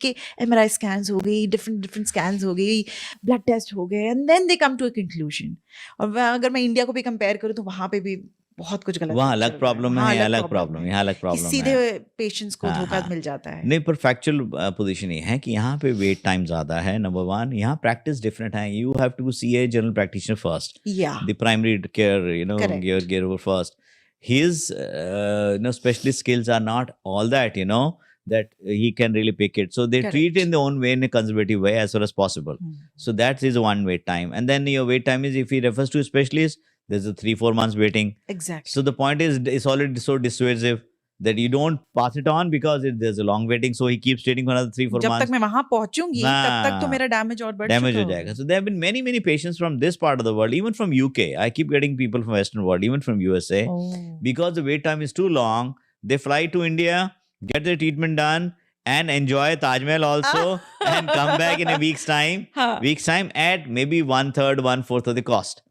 के MRI scans हो गई, different scans हो गई, blood test हो गए, and then they come to a conclusion. और अगर मैं इंडिया को भी कंपेयर करूँ तो वहाँ पे भी बहुत कुछ गलत वहाँ चल अलग रहा प्रॉब्लम वहाँ है, अलग अलग प्रॉब्लम है यहाँ अलग कि प्रॉब्लम सीधे है. पेशेंट्स को हाँ, धोखा हाँ. मिल जाता है. नहीं, पर फैक्चुअल पोजीशन ये है कि यहाँ पे वेट टाइम ज़्यादा है, नंबर 1. यहाँ प्रैक्टिस डिफरेंट है. You have to see a general practitioner first. Yeah. The primary care, Correct. your caregiver first. His specialist skills are not all that, that he can really pick it. So they treat Correct. in their own way, in a conservative way as far as possible. So that is one wait time. And then your wait time is, if he refers to a specialist, there's a 3-4 months waiting. Exactly. So the point is, it's already so dissuasive that you don't pass it on because there's a long waiting. So he keeps waiting for another 3-4 जब months. तक मैं वहां पहुंचूंगी तब तक तो मेरा damage और बढ़ Damage चुका हो होगा. जाएगा. So there have been many patients from this part of the world, even from UK. I keep getting people from Western world, even from USA. Oh. Because the wait time is too long, they fly to India, get their treatment done, and enjoy Taj Mahal also, and come back in a week's time. हाँ. Week's time at maybe 1/3, 1/4 of the cost.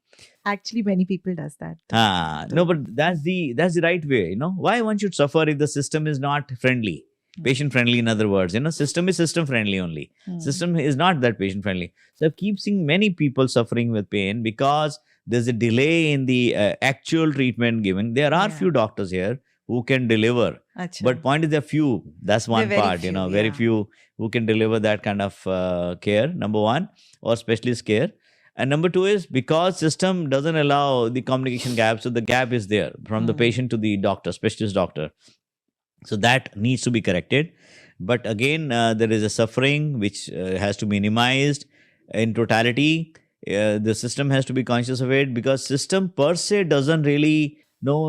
Actually, many people does that. No, but that's the right way. Why one should suffer if the system is not friendly, patient friendly. In other words, system is system friendly only. System is not that patient friendly. So I keep seeing many people suffering with pain because there's a delay in the actual treatment given. There are Yeah. few doctors here who can deliver. अच्छा. But point is, there are few. That's one They're very part, few, very yeah. few who can deliver that kind of care, number 1, or specialist care. And number 2 is because system doesn't allow the communication gap. So the gap is there from the patient to the doctor, specialist doctor. So that needs to be corrected. But again, there is a suffering which has to be minimized in totality. The system has to be conscious of it because system per se doesn't really know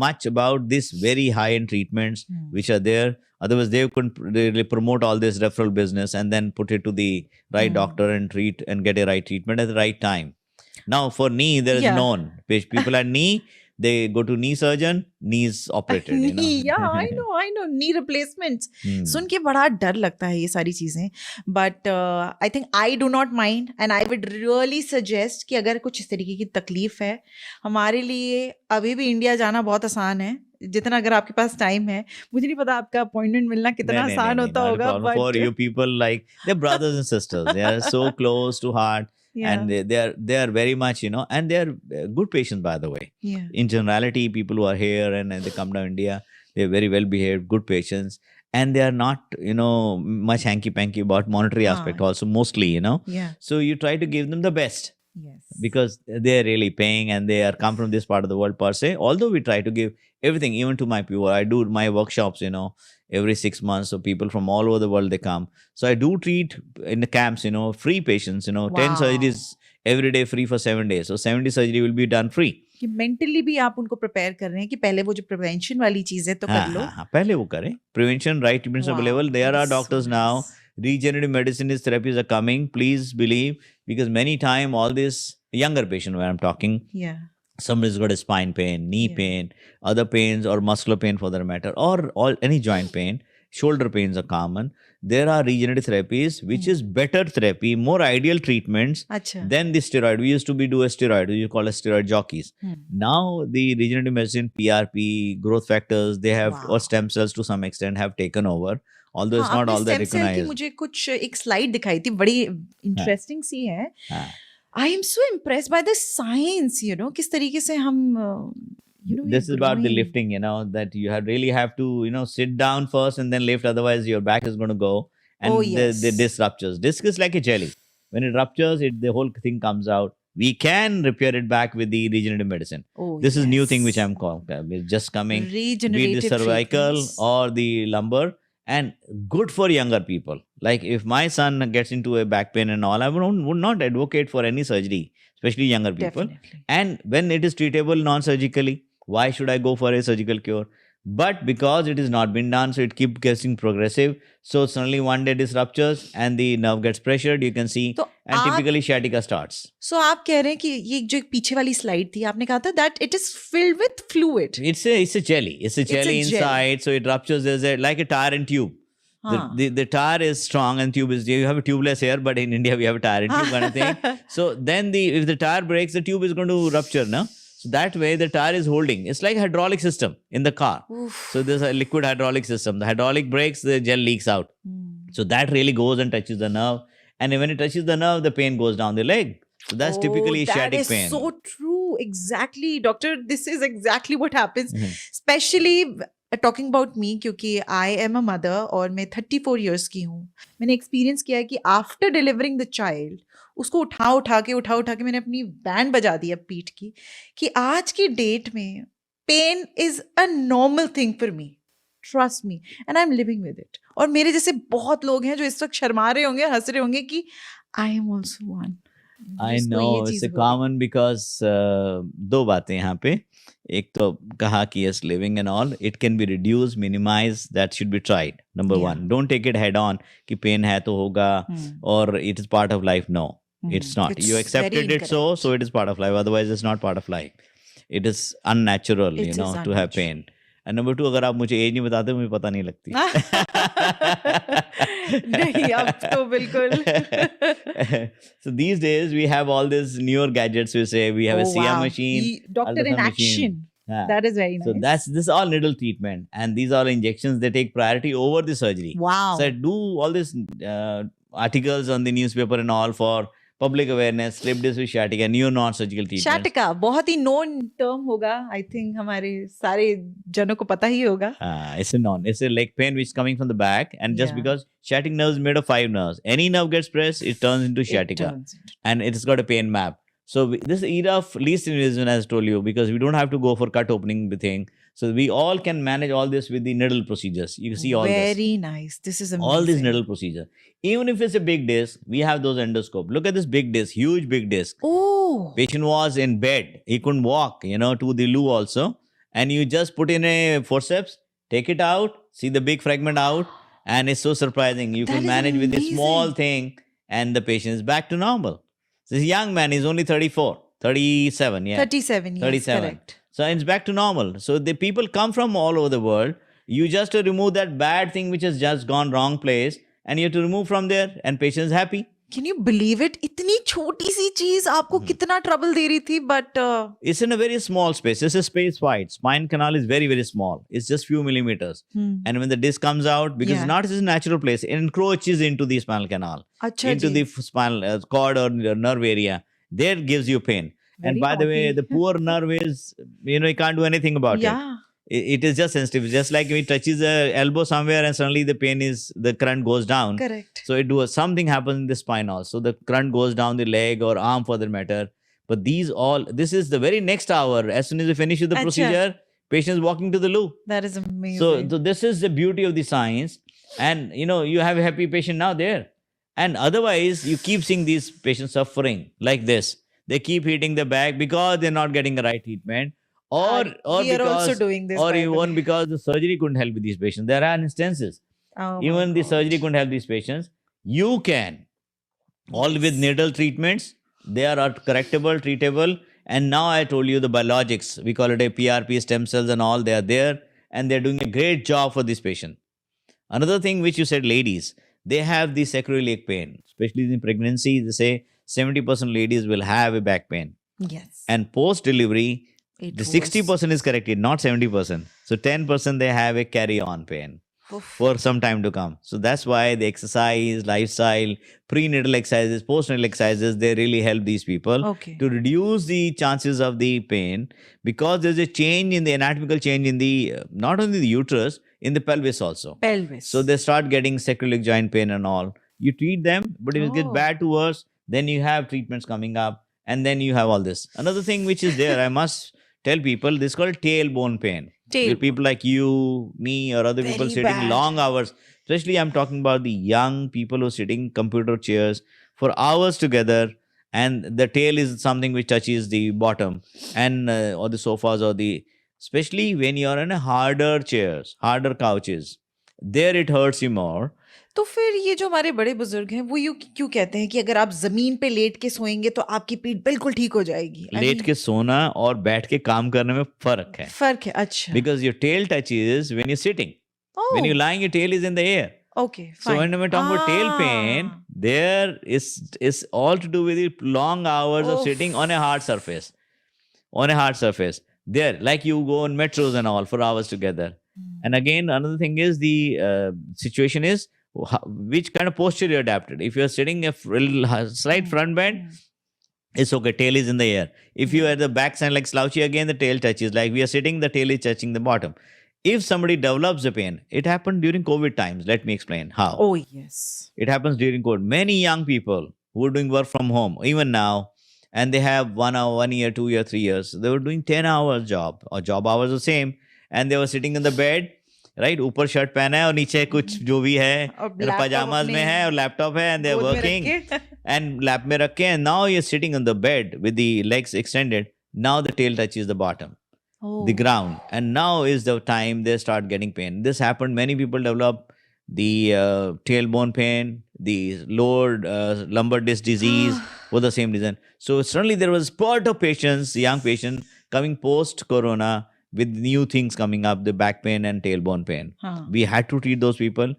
much about this very high-end treatments which are there. Otherwise, they couldn't really promote all this referral business and then put it to the right doctor and treat and get a right treatment at the right time. Now, for knee, there is Yeah. known. People at knee, they go to knee surgeon, knees operated. Yeah, I know. Knee replacements. सुन के बड़ा डर लगता है ये सारी चीजें. But I think I do not mind and I would really suggest कि अगर कुछ इस तरीके की तकलीफ है, हमारे लिए अभी भी इंडिया जाना बहुत आसान है. जितना अगर आपके पास टाइम है. मुझे नहीं पता आपका अपॉइंटमेंट मिलना कितना आसान होता not a होगा. problem. For you people, like they're brothers and sisters. They are so close to heart. Yeah. And they are very much, and they are good patients, by the way. Yeah. In generality, people who are here and they come to India, they're very well behaved, good patients. and they are not, much hanky-panky about monetary aspect Haan. also, mostly, Yeah. So you try to give them the best Yes. because they're really paying and they are come from this part of the world per se. Although we try to give everything, even to my people. I do my workshops, every 6 months. So people from all over the world, they come. So I do treat in the camps, free patients, 10 Wow. surgeries every day free for 7 days. So 70 surgery will be done free. कि mentally भी आप उनको prepare कर रहे हैं कि पहले वो जो प्रिवेंशन वाली चीज है तो कर लो. हाँ, पहले वो करें. Prevention, right treatments Wow, available. There that are is so doctors now. nice. Regenerative medicine therapies are coming. Please believe, because many time all this younger patient where I'm talking, Yeah. somebody's got a spine pain, knee Yeah. pain, other pains or muscular pain for that matter, or any joint pain. Shoulder pains are common. There are regenerative therapies, which is better therapy, more ideal treatments अच्छा. than the steroid. We used to do a steroid, we call it steroid jockeys. Hmm. Now the regenerative medicine, PRP, growth factors, they have, Wow. or stem cells to some extent have taken over. Although it's हाँ, not आपने all that stem cell की recognized. मुझे कुछ एक slide दिखाई थी, बड़ी interesting सी है. हाँ. I am so impressed by the science, किस तरीके से हम This is about the growing. lifting, that you really have to, sit down first and then lift. Otherwise, your back is going to go. And Oh, the yes. disc ruptures. Disc is like a jelly. When it ruptures, the whole thing comes out. We can repair it back with the regenerative medicine. Oh, This is new thing which yes. I'm calling. It's just coming. Be it the Regenerative cervical treatments. or the lumbar. And good for younger people. Like if my son gets into a back pain and all, I would not advocate for any surgery, especially younger people. Definitely. And when it is treatable non-surgically, why should I go for a surgical cure? But because it is not been done, so it keeps getting progressive. So suddenly one day this ruptures and the nerve gets pressured, you can see, तो and आप typically sciatica starts. सो आप कह रहे हैं कि ये जो एक पीछे वाली स्लाइड थी, आपने कहा था that it is filled with fluid. It's a jelly. It's a jelly jelly. inside, so it ruptures. There's like a tire and tube. हाँ. The tire is strong and tube is, you have a tubeless here, but in India we have a tire and tube kind of thing. So then if the tire breaks, the tube is going to rupture, no? So that way the tire is holding. It's like a hydraulic system in the car. Oof. So there's a liquid hydraulic system. The hydraulic breaks, the gel leaks out. So that really goes and touches the nerve. And when it touches the nerve, the pain goes down the leg. So that's typically sciatic that pain. is so true. Exactly, doctor. This is exactly what happens. Mhm. Especially talking about me, क्योंकि I am a mother और मैं 34 years की हूँ. मैंने experience किया है कि after delivering the child उसको उठा के मैंने अपनी बैंड बजा दी अब पीठ की, कि आज की डेट में pain is a normal thing for me. Trust me, and I am living with it. और मेरे जैसे बहुत लोग हैं जो इस वक्त शर्मा रहे होंगे, हंस रहे होंगे कि I am also one. I know it's a common because दो बातें यहाँ पे. एक तो कहा कि yes, living and all, it can be reduced, minimized, that should be tried. Number Yeah. one, don't take it head on कि pain है तो होगा or it is part of life. No, it's not. It's You accepted very it so it is part of life. Otherwise, it's not part of life. It is unnatural, It is to have unnatural. pain. And number two, अगर आप मुझे as नहीं बताते मुझे पता नहीं लगती. नहीं, अब तो बिल्कुल. So these days we have all these newer gadgets. We say we have a CR machine, Doctor in ultrasound action. Yeah. That is very nice. So this is all needle treatment, and these are injections. They take priority over the surgery. wow. So I do all these articles on the newspaper and all for public awareness. Slip disc with sciatica, new non-surgical treatment. Sciatica बहुत ही known term होगा. I think हमारे सारे जनों को पता ही होगा. It's a leg pain which is coming from the back, and just Yeah. because sciatic nerve is made of 5 nerves, any nerve gets pressed, it turns into sciatica, and it has got a pain map. So this era of least invasive, as I told you, because we don't have to go for cut opening the thing. So we all can manage all this with the needle procedures. You can see all this. Very nice. This is amazing. All these needle procedure. Even if it's a big disc, we have those endoscope. Look at this big disc, huge big disc. Oh. Patient was in bed. He couldn't walk, to the loo also. And you just put in a forceps, take it out, see the big fragment out. And it's so surprising. You That can is manage with a small amazing. thing and the patient is back to normal. This young man is only 37, yeah. 37 years. 37. Correct. So it's back to normal. So the people come from all over the world. You just remove that bad thing which has just gone wrong place, and you have to remove from there, and patient is happy. Can you believe it? इतनी छोटी सी चीज आपको कितना trouble दे रही थी, but It's in a very small space. It's a space wide. Spine canal is very, very small. It's just few millimeters. And when the disc comes out, because Yeah. it's not just a natural place, it encroaches into the spinal canal, अच्छा into ji. the spinal cord or nerve area. There gives you pain. Very And by the way, naughty. the poor nerve is, you can't do anything about it. Yeah. It is just sensitive. Just like if it touches the elbow somewhere and suddenly the current goes down. Correct. So something happens in the spine also. The current goes down the leg or arm for that matter. But this is the very next hour. As soon as you finish with the Acha. procedure, patient is walking to the loo. That is amazing. So this is the beauty of the science. And you have a happy patient now there. And otherwise, you keep seeing these patients suffering like this. They keep hitting the back because they're not getting the right treatment. Or we are because, also doing this. or by the even way. because the surgery couldn't help with these patients. There are instances. Oh my Even the God. surgery couldn't help these patients. You can. All with Yes. needle treatments. They are correctable, treatable. And now I told you the biologics. We call it a PRP, stem cells and all. They are there. And they're doing a great job for this patient. Another thing which you said, ladies, they have the sacroiliac pain. Especially in pregnancy, they say 70% ladies will have a back pain. Yes. And post-delivery, It the was- 60% is corrected, not 70%. So 10% they have a carry-on pain Oof. for some time to come. So that's why the exercise, lifestyle, prenatal exercises, postnatal exercises, they really help these people Okay. to reduce the chances of the pain, because there's a change in the anatomical change in the, not only the uterus, in the pelvis also. Pelvis. So they start getting sacroiliac joint pain and all. You treat them, but if it gets Oh. bad to worse, then you have treatments coming up, and then you have all this. Another thing which is there, I must tell people, this is called tailbone pain. Tail. With people like you, me, or other people Very sitting bad. long hours. Especially I'm talking about the young people who are sitting computer chairs for hours together, and the tail is something which touches the bottom, and or the sofas, or the, especially when you're in a harder chairs, harder couches, there it hurts you more. तो फिर ये जो हमारे बड़े बुजुर्ग हैं वो क्यों कहते हैं कि अगर आप जमीन पे लेट के सोएंगे तो आपकी पीठ बिल्कुल ठीक हो जाएगी? I लेट mean, के सोना और बैठ के काम करने में फर्क है. फर्क है. अच्छा. Because your tail touches when you're sitting. Oh. When you're lying, your tail is in the air. Okay. So Fine. when we're talking about tail pain, Ah. there is all to do with the long hours of Oof. sitting on a hard surface. On a hard surface. There, like you go on metros and all for hours together. Hmm. And again, another thing is the situation is which kind of posture you adapted. If you're sitting a slight front bend, Hmm. it's okay. Tail is in the air. If you are at the back side like slouchy, again the tail touches. Like we are sitting, the tail is touching the bottom. If somebody develops a pain, it happened during COVID times. Let me explain how. Oh yes. It happens during COVID. Many young people who are doing work from home, even now, and they have 1 hour, 1 year, 2 year, 3 years. They were doing 10 hours job, or job hours the same, and they were sitting in the bed, right? ऊपर shirt पहना है और नीचे कुछ जो भी है, और laptop pajamas अपने में है और laptop है, and they're गोद में रख working के। and lap में रख के, and now you're sitting on the bed with the legs extended. Now the tail touches the bottom. Oh. The ground, and now is the time they start getting pain. This happened. Many people develop the tailbone pain, the lower lumbar disc disease for the same reason. So suddenly there was spurt of patients, young patients coming post corona with new things coming up, the back pain and tailbone pain. हाँ. We had to treat those people.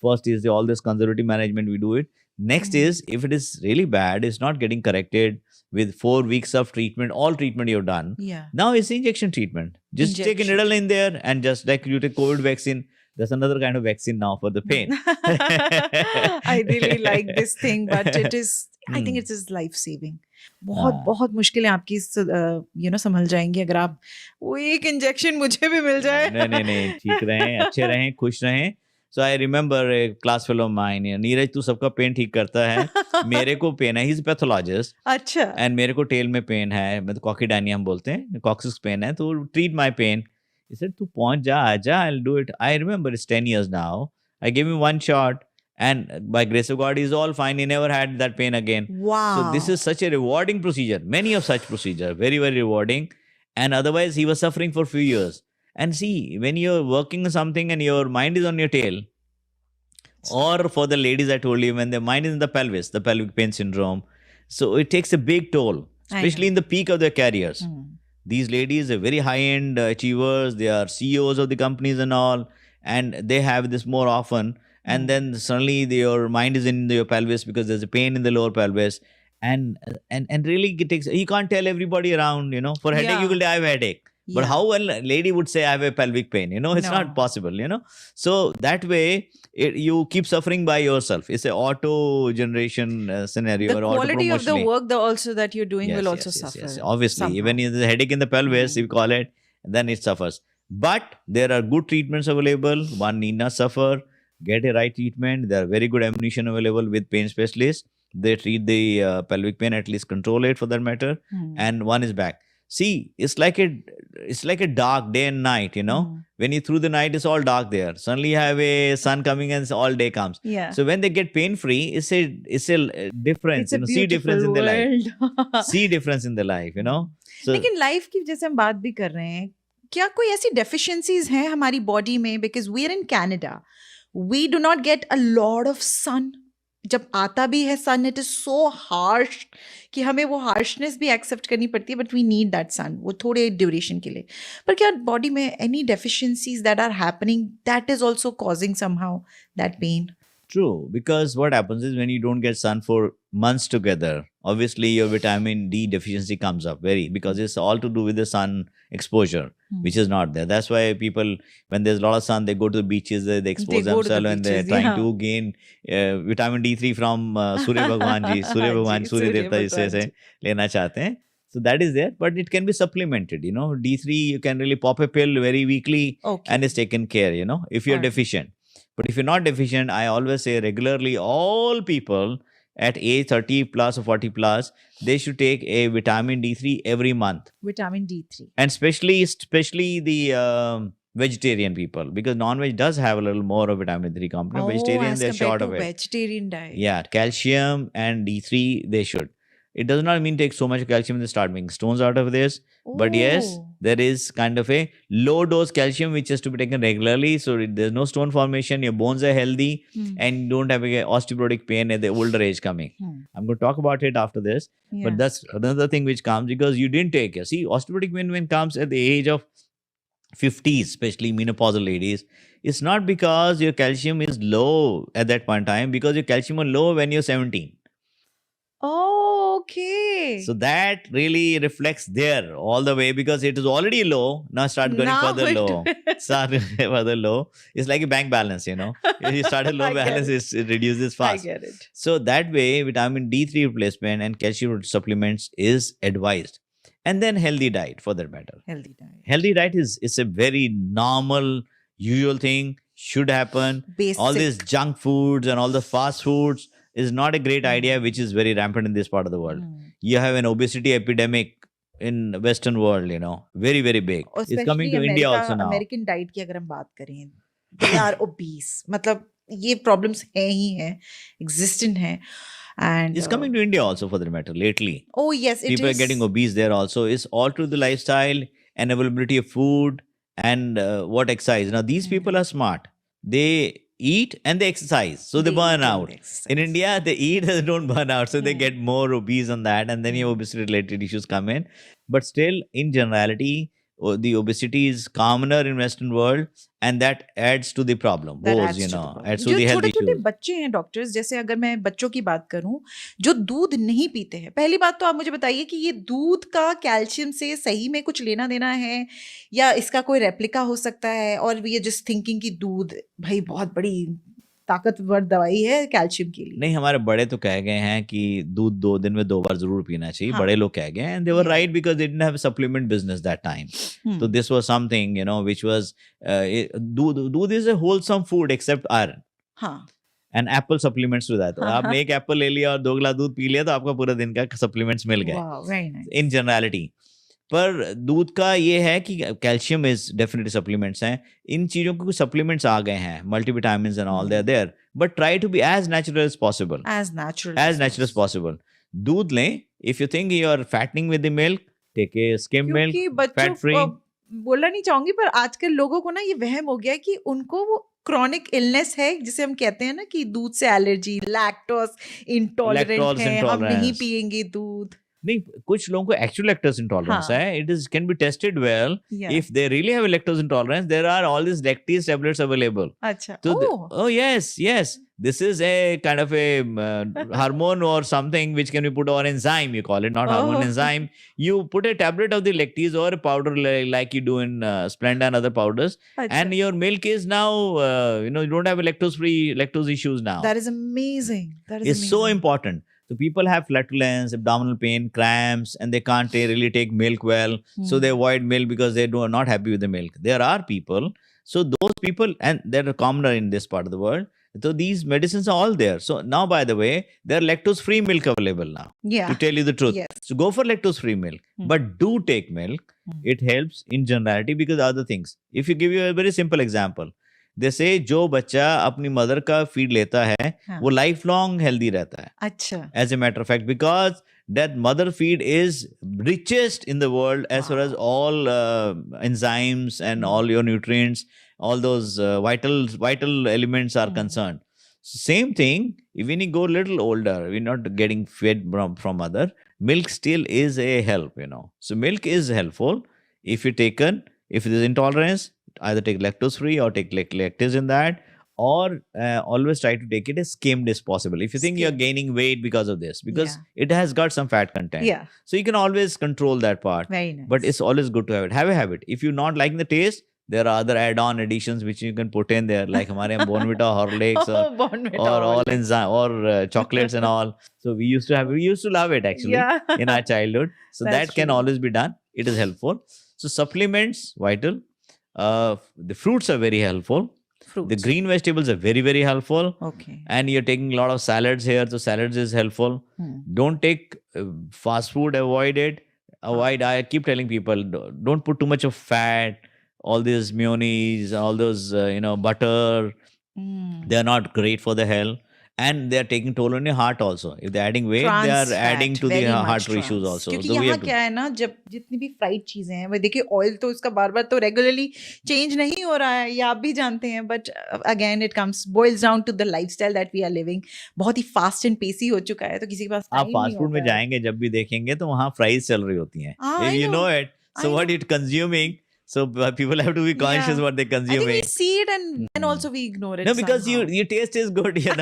First is all this conservative management, we do it. Next is, if it is really bad, it's not getting corrected with 4 weeks of treatment, all treatment you've done. Yeah. Now it's injection treatment. Just take a Injection. needle in there, and just like you take COVID vaccine, there's another kind of vaccine now for the pain. I really like this thing, but it is, I think it is life saving. बहुत हाँ. बहुत मुश्किलें आपकी संभल जाएंगी अगर आप वो एक इंजेक्शन मुझे भी मिल जाए. नहीं, ठीक रहें, अच्छे रहें, खुश रहें. So I remember a class fellow of mine, Neeraj तू सबका पेन ठीक करता है, मेरे को पेन है, he's a pathologist, अच्छा. and मेरे को टेल में पेन है, मैं तो कॉकीडाइनिया हम बोलते हैं, कॉक्सिस पेन है, तो treat my pain. He said, तू पहुंच जा, आजा, I'll do it. I remember it's 10 years now. I gave him one shot, and by grace of God, he's all fine. He never had that pain again. Wow. So this is such a rewarding procedure. Many of such procedures, very, very rewarding. And otherwise, he was suffering for a few years. And see, when you're working on something and your mind is on your tail, or for the ladies, I told you, when their mind is in the pelvic pain syndrome, so it takes a big toll, especially in the peak of their careers. These ladies are very high-end achievers. They are CEOs of the companies and all, and they have this more often. And then suddenly your mind is in your pelvis because there's a pain in the lower pelvis, and really it takes. You can't tell everybody around, for headache Yeah. you will die of headache. But Yeah. how a lady would say I have a pelvic pain? It's No. not possible. So that way you keep suffering by yourself. It's an auto generation scenario. The or quality of the auto-promotionally. work also that you're doing will also Yes. suffer. Obviously, somehow. even if there's a headache in the pelvis, you call it, then it suffers. But there are good treatments available. One need not suffer. Get a right treatment. There are very good ammunition available with pain specialists. They treat the pelvic pain, at least control it for that matter, Hmm. and one is back. See, it's like a dark day and night. Hmm. When you through the night, it's all dark there. Suddenly you have a sun coming and all day comes. Yeah. So when they get pain free, it's a difference. It's a See difference in beautiful their life. world. See difference in their life. So लेकिन life की जैसे हम बात भी कर रहे हैं, क्या कोई ऐसी डेफिशिएंसीज हैं हमारी बॉडी में? Because we are in Canada, we do not get a lot of sun. जब आता भी है sun, it is so harsh कि हमें वो हार्शनेस भी एक्सेप्ट करनी पड़ती है, but we need that sun, वो थोड़े ड्यूरेशन के लिए. पर क्या बॉडी में any deficiencies that are happening that is also causing somehow that pain? True, because what happens is when you don't get sun for months together, obviously your vitamin D deficiency comes up because it's all to do with the sun exposure, which is not there. That's why people, when there's a lot of sun, they go to the beaches, they expose They go to the themselves and they're beaches, trying yeah. to gain vitamin D3 from Surya Bhagwan ji. Surya Bhagwan, ji, Surya Surya Devta जिसे भगवान से जी. लेना चाहते हैं. So that is there, but it can be supplemented. D3 you can really pop a pill very weekly Okay. and it's taken care. If you're Alright. deficient. But if you're not deficient, I always say regularly, all people at age 30 plus or 40 plus, they should take a vitamin D3 every month. Vitamin D3. And especially the vegetarian people, because non-veg does have a little more of vitamin D3 component. Vegetarian, as they're compared short to of it. vegetarian diet. Yeah, calcium and D3, they should. It does not mean take so much calcium and they start making stones out of this. But yes, Oh. there is kind of a low dose calcium which has to be taken regularly. So there's no stone formation, your bones are healthy, Hmm. and you don't have a osteoporotic pain at the older age coming. Hmm. I'm going to talk about it after this. Yeah. But that's another thing which comes because you didn't take it. See, osteoporotic pain when comes at the age of 50s, especially menopausal ladies, it's not because your calcium is low at that point in time, because your calcium is low when you're 17. Oh, okay. So that really reflects there all the way because it is already low. Now start going Now further it- low. Start further low. It's like a bank balance, If you start at low I get balance, it reduces I fast. get it. So that way, vitamin D3 replacement and calcium supplements is advised. And then healthy diet for that matter. Healthy diet. Healthy diet is a very normal, usual thing, should happen. Basic. All these junk foods and all the fast foods is not a great idea, which is very rampant in this part of the world. Hmm. You have an obesity epidemic in Western world, very, very big. और It's coming to especially India America- also now. American diet की अगर हम बात करें, they are obese. मतलब ये problems हैं ही हैं, existent हैं. And It's coming to India also for that matter lately. oh yes, it People is. are getting obese there also. It's all to the lifestyle and availability of food and what exercise. Now, these people are smart. They eat and they exercise. So they burn eat and out. they exercise. In India, they eat and they don't burn out. So they Hmm. get more obese on that. And then your obesity related issues come in. But still, in generality, the obesity is commoner in Western world. And that adds to the problem. That Both, adds to the problem. adds to जो the health छोटे-छोटे issues. बच्चे हैं doctors, जैसे अगर मैं बच्चों की बात करूं जो दूध नहीं पीते हैं, पहली बात तो आप मुझे बताइए कि ये दूध का कैल्शियम से सही में कुछ लेना देना है या इसका कोई रेप्लिका हो सकता है? और ये जस्ट थिंकिंग कि दूध भाई बहुत बड़ी ताकतवर दवाई है कैल्शियम के लिए. नहीं, हमारे बड़े तो कह गए हैं कि दूध 2 दिन में 2 बार जरूर पीना चाहिए. हाँ. बड़े लोग कह गए and they were Yeah. right because they didn't have a supplement business that time. Hmm. So this was something, which was, दूध is a wholesome food except iron. हाँ. And apple supplements to that. हाँ, आपने एक Apple ले लिया और 2 गिलास दूध पी लिया तो आपका पूरा दिन का सप्लीमेंट्स मिल गए. Wow, very nice. In generality. पर दूध का ये है कि कैल्शियम इज डेफिनेटली सप्लीमेंट्स हैं. इन चीजों के कुछ सप्लीमेंट्स आ गए हैं, multivitamins and all, they are there, but try to be as natural as possible. As natural. As natural as possible. दूध लें. If you think you are fattening with the milk, take a skim milk, क्योंकि बच्चों fat free. को बोलना नहीं चाहूंगी, पर आजकल लोगों को ना ये वहम हो गया है कि उनको वो क्रॉनिक इलनेस है जिसे हम कहते हैं ना कि दूध से एलर्जी, लैक्टोज इंटॉलरेंट Lactose है, हम नहीं intolerance. पिएंगे दूध. नहीं, कुछ लोगों को एक्चुअल लैक्टोज इंटॉलरेंस हाँ. है. It is can be tested well. Yeah. If they really have a lactose intolerance, there are all these lactase tablets available. अच्छा. So Oh. yes. This is a kind of a hormone or something which can be put on enzyme, you call it, not hormone, Oh. enzyme. You put a tablet of the lactase or a powder like you do in Splenda and other powders, अच्छा. and your milk is now, you don't have a lactose issues now. That is amazing. That is It's so amazing. important. So people have flatulence, abdominal pain, cramps, and they can't really take milk well. So they avoid milk because they are not happy with the milk. There are people. So those people, and they're commoner in this part of the world. So these medicines are all there. So now, by the way, there are lactose-free milk available now. Yeah. To tell you the truth. Yes. So go for lactose-free milk. But do take milk. It helps in generality because other things. If you give you a very simple example, they say जो बच्चा अपनी mother का feed लेता है वो life long healthy रहता है. अच्छा. As a matter of fact, because that mother feed is richest in the world as far as all enzymes and all your nutrients, all those vital elements are concerned. Same thing, when you go a little older, we're not getting fed from mother, milk still is a help, So milk is helpful if you taken, if there's intolerance, either take lactose free or take lactase in that, or always try to take it as skimmed as possible. If you think you're gaining weight because of this, because it has got some fat content. Yeah. So you can always control that part. Very nice. But it's always good to have it. Have a habit. If you're not liking the taste, there are other add-on additions which you can put in there, like हमारे यहाँ Bournvita, Horlicks, or all enzyme or chocolates and all. So we used to love it actually in our childhood. So that can always be done. It is helpful. So supplements vital. The fruits are very helpful. The green vegetables are very, very helpful. Okay. And you're taking a lot of salads here. So salads is helpful. Don't take fast food. Avoid it. I keep telling people, don't put too much of fat. All this mayonnaise, all those, butter. They're not great for the health. And they're taking toll on your heart also. If they're adding weight, they are adding to the heart issues also. क्योंकि So यहाँ क्या है ना, जब जितनी भी fried चीजें हैं, वो देखिए ऑयल तो उसका बार बार तो रेगुलरली चेंज नहीं हो रहा है, ये आप भी जानते हैं, but again it comes boils down to the lifestyle that we are living. बहुत ही फास्ट एंड पेसी हो चुका है, तो किसी के पास आप फास्ट फूड में जाएंगे जब भी देखेंगे तो वहाँ फ्राइज चल रही होती हैं. You know it. So what it consuming. So people have to be conscious what they're consuming. I think we see it and then also we ignore it. No, because your taste is good, ये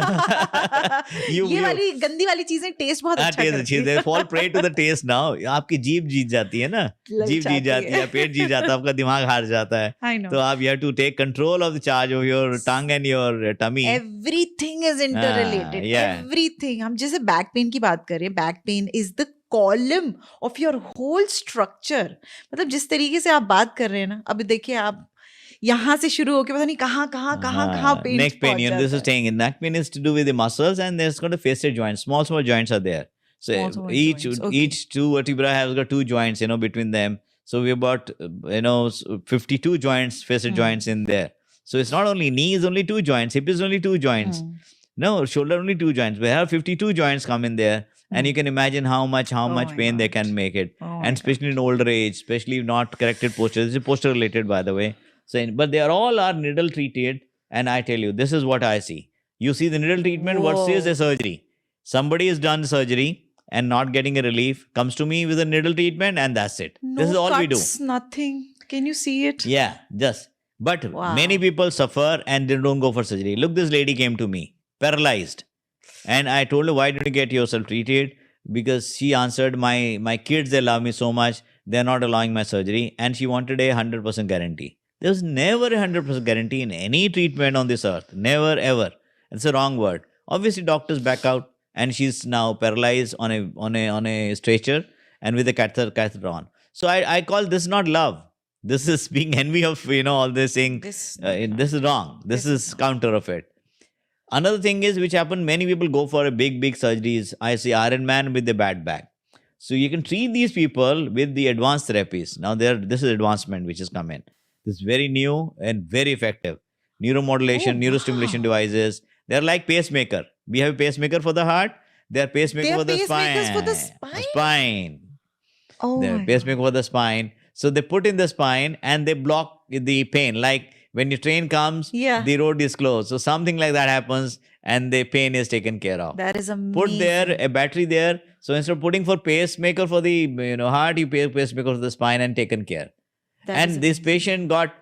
वाली गंदी वाली चीजें test बहुत अच्छा करती है. They fall prey to the taste now. आपकी जीभ जीत जाती है ना, जीभ जीत जाती है, पेट जीत जाता है, आपका दिमाग हार जाता है. I know. तो आप you have to take control of the charge of your tongue and your tummy. Everything is interrelated. Everything. हम जैसे बैक पेन की बात करें, back pain is the column of your whole structure. मतलब जिस तरीके से आप बात कर रहे हैं ना, अभी देखिए आप यहाँ से शुरू होके पता नहीं कहाँ pen. Neck pain, this is saying neck pain is to do with the muscles, and there's got a facet joints. Small joints are there. So each two vertebra has got two joints, between them. So we about 52 joints, facet joints in there. So it's not only knee is only two joints, hip is only two joints. No, shoulder only two joints. We have 52 joints come in there. And you can imagine how much pain they can make it. And especially in older age, especially not corrected posture. This is posture related, by the way. So, but they are all needle treated. And I tell you, this is what I see. You see the needle treatment versus a surgery. Somebody has done surgery and not getting a relief, comes to me with a needle treatment, and that's it. No this is all cuts, we do. Nothing. Can you see it? Yeah, just. But many people suffer and they don't go for surgery. Look, this lady came to me, paralyzed. And I told her, why didn't you get yourself treated? Because she answered, my kids, they love me so much, they're not allowing my surgery. And she wanted a 100% guarantee. There's never a 100% guarantee in any treatment on this earth. Never, ever. It's a wrong word. Obviously, doctors back out, and she's now paralyzed on a stretcher and with a catheter on. So I call this not love. This is being envy of, all this saying, this is wrong. This is counter of it. Another thing is, which happened, many people go for a big surgeries. I see Iron Man with the bad back. So you can treat these people with the advanced therapies. Now this is advancement which has come in. This is very new and very effective. Neuromodulation, neurostimulation devices. They're like pacemaker. We have a pacemaker for the heart. They're pacemaker for the spine. Pacemakers for the spine? They're pacemaker for the spine. So they put in the spine and they block the pain. Like when your train comes, the road is closed. So something like that happens and the pain is taken care of. That is amazing. Put there a battery there. So instead of putting for pacemaker for the heart, you pay pacemaker for the spine and taken care. And this patient got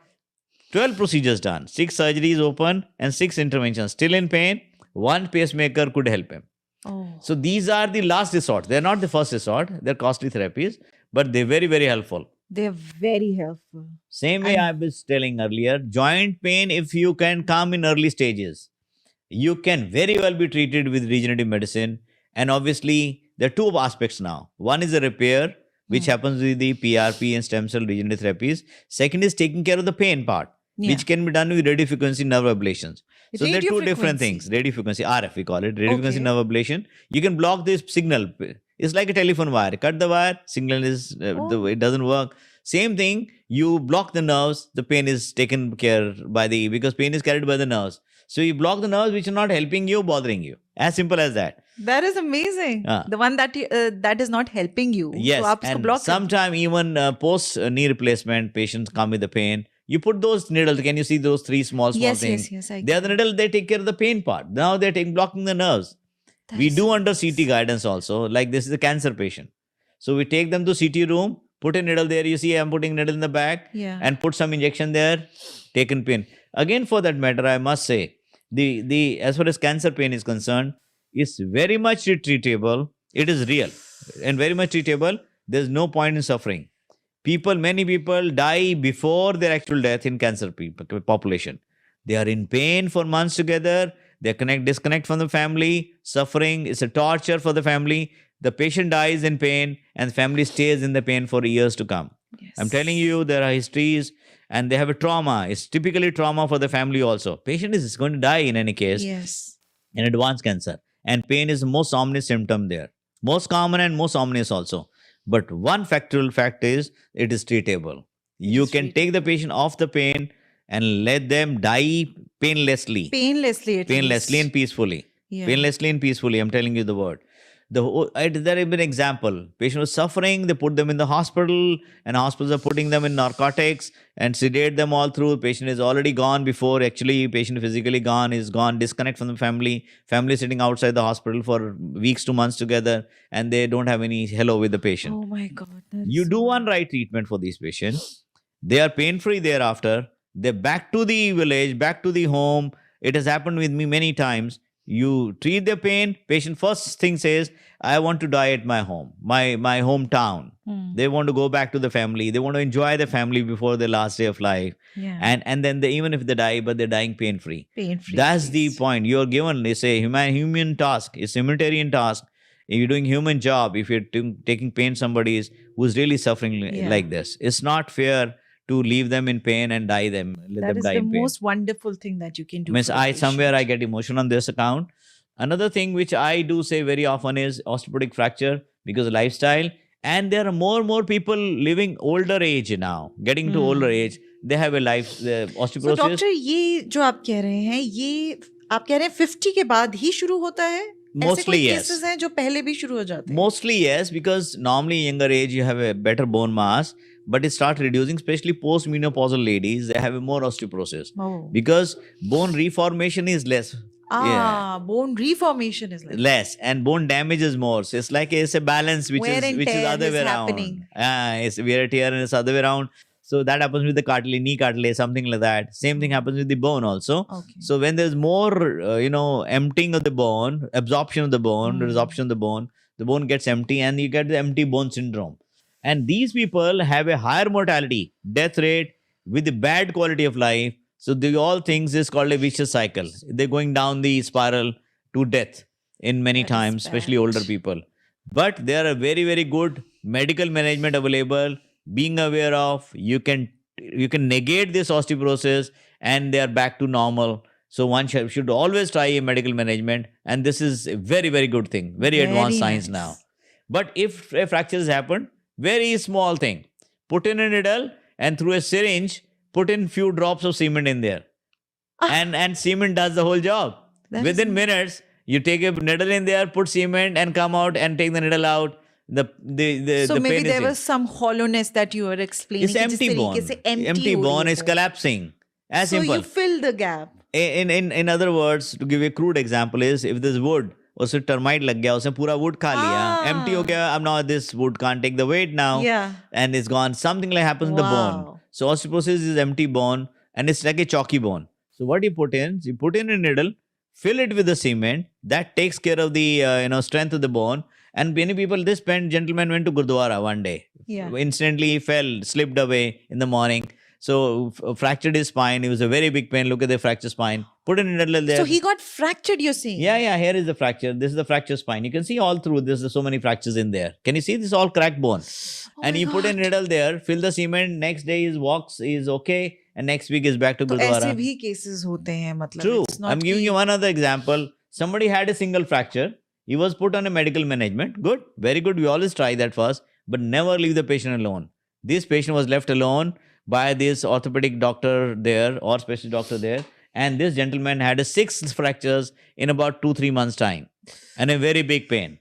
12 procedures done, 6 surgeries open and 6 interventions. Still in pain, 1 pacemaker could help him. So these are the last resort. They're not the first resort. They're costly therapies, but they're very, very helpful. They're very helpful. Same way I was telling earlier, joint pain, if you can come in early stages, you can very well be treated with regenerative medicine And obviously, there are two aspects now. One is a repair, which happens with the PRP and stem cell regenerative therapies. Second is taking care of the pain part, Yeah. which can be done with radiofrequency nerve ablations. So there are two different Radiofrequency. things. Radiofrequency, RF we call it, radiofrequency Okay. nerve ablation. You can block this signal. It's like a telephone wire. Cut the wire, signal is it doesn't work. Same thing, you block the nerves, the pain is taken care by because pain is carried by the nerves. So you block the nerves which are not helping you, bothering you. As simple as that. That is amazing. Ah. The one that that is not helping you. Yes, So आप उसको and block कर- sometime even post knee replacement, patients come with the pain. You put those needles. Can you see those three small Yes, things? yes, yes. They are the needle. They take care of the pain part. Now they're blocking the nerves. We do under CT guidance also. Like this is a cancer patient, so we take them to CT room. Put a needle there. You see, I'm putting needle in the back, Yeah. and put some injection there. Taken pain. Again, for that matter, I must say, the as far as cancer pain is concerned, it's very much treatable. It is real and very much treatable. There's no point in suffering. Many people die before their actual death in cancer population. They are in pain for months together. They disconnect from the family, suffering. It's a torture for the family. The patient dies in pain and the family stays in the pain for years to come. Yes. I'm telling you, there are histories and they have a trauma. It's typically trauma for the family also. Patient is going to die in any case Yes. in advanced cancer. And pain is the most ominous symptom there. Most common and most ominous also. But one factual fact is it is treatable. You is can take the patient off the pain and let them die painlessly. Painlessly. At Painlessly least. and peacefully. Yeah. Painlessly and peacefully. I'm telling you the word. There have been an example. Patient was suffering. They put them in the hospital, and hospitals are putting them in narcotics and sedate them all through. Patient is already gone before actually patient physically gone, is gone, disconnect from the family. Family sitting outside the hospital for weeks to months together, and they don't have any hello with the patient. Oh my God. You do one right treatment for these patients. They are pain-free thereafter. They're back to the village, back to the home. It has happened with me many times. You treat the pain. Patient first thing says, I want to die at my home, my hometown. They want to go back to the family. They want to enjoy the family before their last day of life. Yeah. And then even if they die, but they're dying pain-free. Pain-free. That's the point. You're given, it's a human task. It's a humanitarian task. If you're doing human job, if you're taking pain somebody who's really suffering like this, it's not fair to leave them in pain and die them. Let That them is die the in pain. most wonderful thing that you can do. Means for a I patient. somewhere I get emotional on this account. Another thing which I do say very often is osteoporotic fracture because of lifestyle. And there are more people living older age now, getting to older age. They have a osteoporosis. So doctor ये जो आप कह रहे हैं ये आप कह रहे हैं 50 के बाद ही शुरू होता है? ऐसे Mostly कोई yes. cases हैं जो पहले भी शुरू हो जाते हैं? Mostly yes, because normally younger age you have a better bone mass, but it starts reducing, especially post-menopausal ladies, they have a more osteoporosis. Oh. Because bone reformation is less. Bone reformation is like Less and bone damage is more. So it's like it's a balance which Wear and is tear other is way happening. around. It's wear and tear and it's other way around. So that happens with the cartilage, knee cartilage, something like that. Same thing happens with the bone also. Okay. So when there's more, emptying of the bone, absorption of the bone, resorption of the bone gets empty and you get the empty bone syndrome. And these people have a higher mortality, death rate with the bad quality of life. So all things is called a vicious cycle. They're going down the spiral to death in many That is times, especially bad. older people. But there are very, very good medical management available. Being aware of, you can negate this osteoporosis and they are back to normal. So one should always try a medical management, and this is a very, very good thing, very advanced science nice. now. But if a fracture has happened, very small thing, put in a needle and through a syringe, put in few drops of cement in there, and cement does the whole job. That Within minutes, you take a needle in there, put cement, and come out and take the needle out. So The maybe pain there is was some hollowness that you were explaining. it's कि जिस empty तरीके bone. से empty Empty हो bone रही is है. collapsing. As So simple. you fill the gap. In other words, to give a crude example is if this wood, उसे termite लग गया, उसने पूरा wood खा लिया, empty हो गया, अब now this wood can't take the weight now, Yeah. and it's gone. Something like happens in the bone. Wow. So osteoporosis is empty bone, and it's like a chalky bone. So what you put in a needle, fill it with the cement, that takes care of the strength of the bone. And many people, gentleman went to Gurdwara one day. Yeah. Instantly he fell, slipped away in the morning. So fractured his spine. It was a very big pain. Look at the fractured spine. Put an needle there. So he got fractured, you're saying? Yeah. Here is the fracture. This is the fractured spine. You can see all through. There's so many fractures in there. Can you see this? All cracked bone. Oh And my you put a God. needle there. Fill the cement. Next day his walks is okay. And next week is back to तो ऐसे Gurdwara. भी cases होते हैं मतलब. True. It's not I'm giving कि- you one other example. Somebody had a single fracture. He was put on a medical management. Good. Very good. We always try that first. But never leave the patient alone. This patient was left alone by this orthopedic doctor there or specialist doctor there. And this gentleman had 6 fractures in about 2-3 months' time. And a very big pain.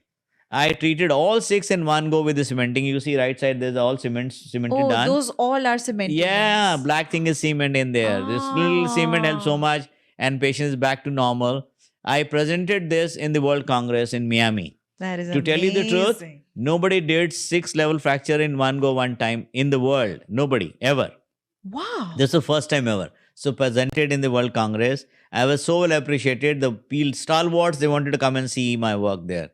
I treated all 6 in one go with the cementing. You see right side, there's all cemented Oh, done. those all are cemented. Yeah, ones. black thing is cement in there. This little cement helps so Ah. much and patient is back to normal. I presented this in the World Congress in Miami. That is To tell you the truth, amazing. nobody did 6-level fracture in one go one time in the world. Nobody, ever. Wow. This is the first time ever. So presented in the World Congress. I was so well appreciated. The field stalwarts, they wanted to come and see my work there.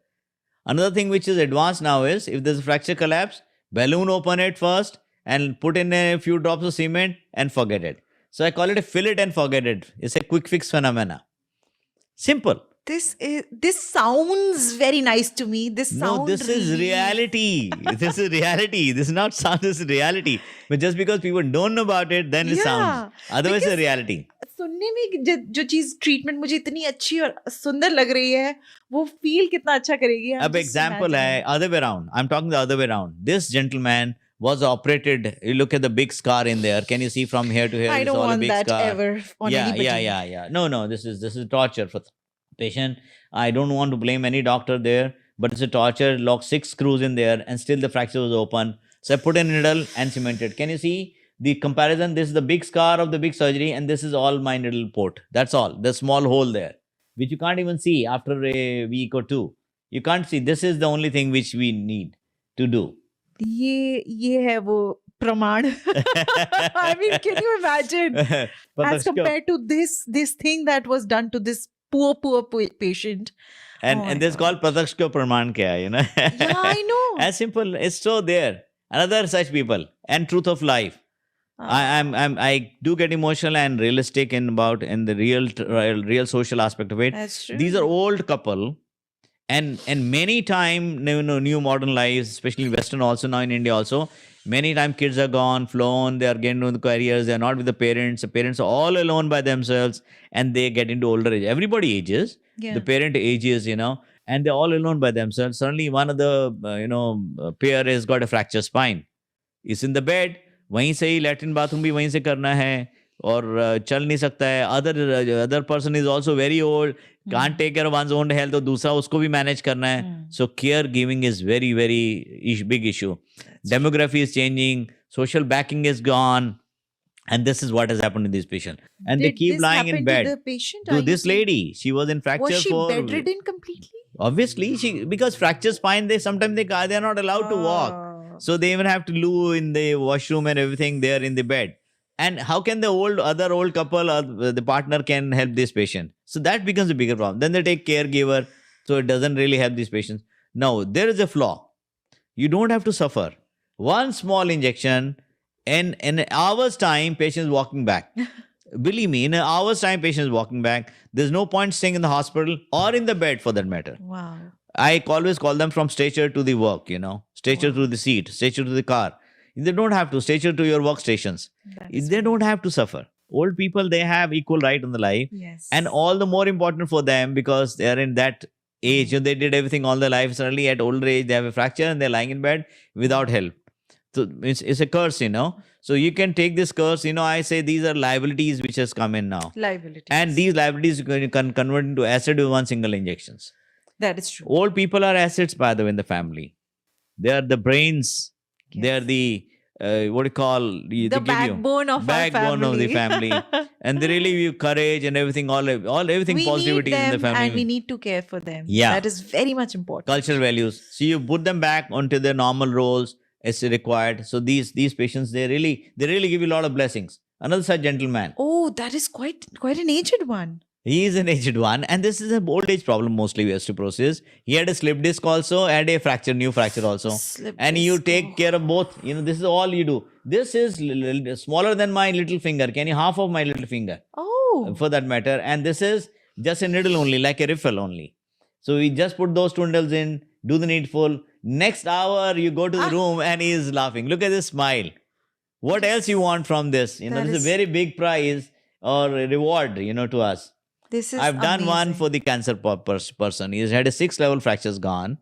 Another thing which is advanced now is, if there's a fracture collapse, balloon open it first and put in a few drops of cement and forget it. So I call it a fill it and forget it. It's a quick fix phenomena. Simple. This sounds very nice to me. This sounds No, this is reality. This is reality. This is not sound, this is reality. But just because people don't know about it, then it sounds. Otherwise, it's a reality. सुनने में जो चीज treatment मुझे इतनी अच्छी और सुंदर लग रही है वो फील कितना अच्छा करेगी. अब example है other way around. I'm talking the other way around. This gentleman was operated. You look at the big scar in there. Can you see from here to here? I It's don't all a want big that scar. ever on anybody. Yeah. No. This is torture for the patient. I don't want to blame any doctor there, but it's a torture. Lock 6 screws in there, and still the fracture was open. So I put a needle and cemented. Can you see the comparison? This is the big scar of the big surgery, and this is all my needle port. That's all. The small hole there, which you can't even see after a week or two. You can't see. This is the only thing which we need to do. ये है वो प्रमाण. I mean, can you imagine as compared to this thing that was done to this poor patient? And Oh my and this is God. called Prataksh Ka Praman Kya, you know. Yeah, I know. As simple. It's so there. Another such people and truth of life. I do get emotional and realistic in the real social aspect of it. That's true. These are old couple, and many time new modern lives, especially Western also now in India also. Many time kids are gone, flown. They are getting into the careers. They are not with the parents. The parents are all alone by themselves, and they get into older age. Everybody ages. Yeah. The parent ages, and they're all alone by themselves. Suddenly, one of the pair has got a fractured spine. Is in the bed. वहीं से ही latrine bathroom भी वहीं से करना है और चल नहीं सकता है. Other person is also very old, can't take care of one's own health, तो दूसरा उसको भी मैनेज करना है. So care giving is very very big issue. Demography is changing, social backing is gone, and this is what has happened to this patient. And they Did keep this lying in happen bed. to the patient? To Are you this saying? lady, she was in fracture Was she for bedridden completely? obviously because fracture spine, they are not allowed to walk. Ah. So they even have to loo in the washroom and everything there in the bed. And how can the other old couple or the partner can help this patient? So that becomes a bigger problem. Then they take caregiver, so it doesn't really help these patients. Now, there is a flaw. You don't have to suffer. One small injection, in an hour's time, patient is walking back. Believe me, in an hour's time, patient is walking back. There's no point staying in the hospital or in the bed for that matter. Wow. I always call them from stretcher to the work, stretcher to the seat, stretcher to the car. They don't have to, stretcher to your workstations. That's They don't have to suffer. Old people, they have equal right on the life. Yes. And all the more important for them because they are in that age. They did everything all their life. Suddenly at older age, they have a fracture and they're lying in bed without help. So it's a curse, So you can take this curse, I say these are liabilities which has come in now. liabilities. And these liabilities you can convert into asset with one single injections. that is true. Old people are assets, by the way, in the family. They are the brains. They are the, what do you call? They The give you backbone of our backbone of the family. And they really give you courage and everything, everything we positivity need them in the family. and we need to care for them. Yeah. That is very much important. Cultural values. So you put them back onto their normal roles as required. So these patients, they really give you a lot of blessings. Another such gentleman. Oh, that is quite an aged one. He is an aged one, and this is an old age problem mostly with osteoporosis. He had a slip disc also, and a fracture, new fracture also. Slip And you disc, take care of both. This is all you do. This is smaller than my little finger. Can you half of my little finger? Oh. For that matter. And this is just a needle only, like a riffle only. So we just put those two needles in, do the needful. Next hour, you go to the room and he is laughing. Look at this smile. What else you want from this? That This is is- a very big prize or reward, to us. This is I've done one amazing. for the cancer person. He had a 6-level fractures gone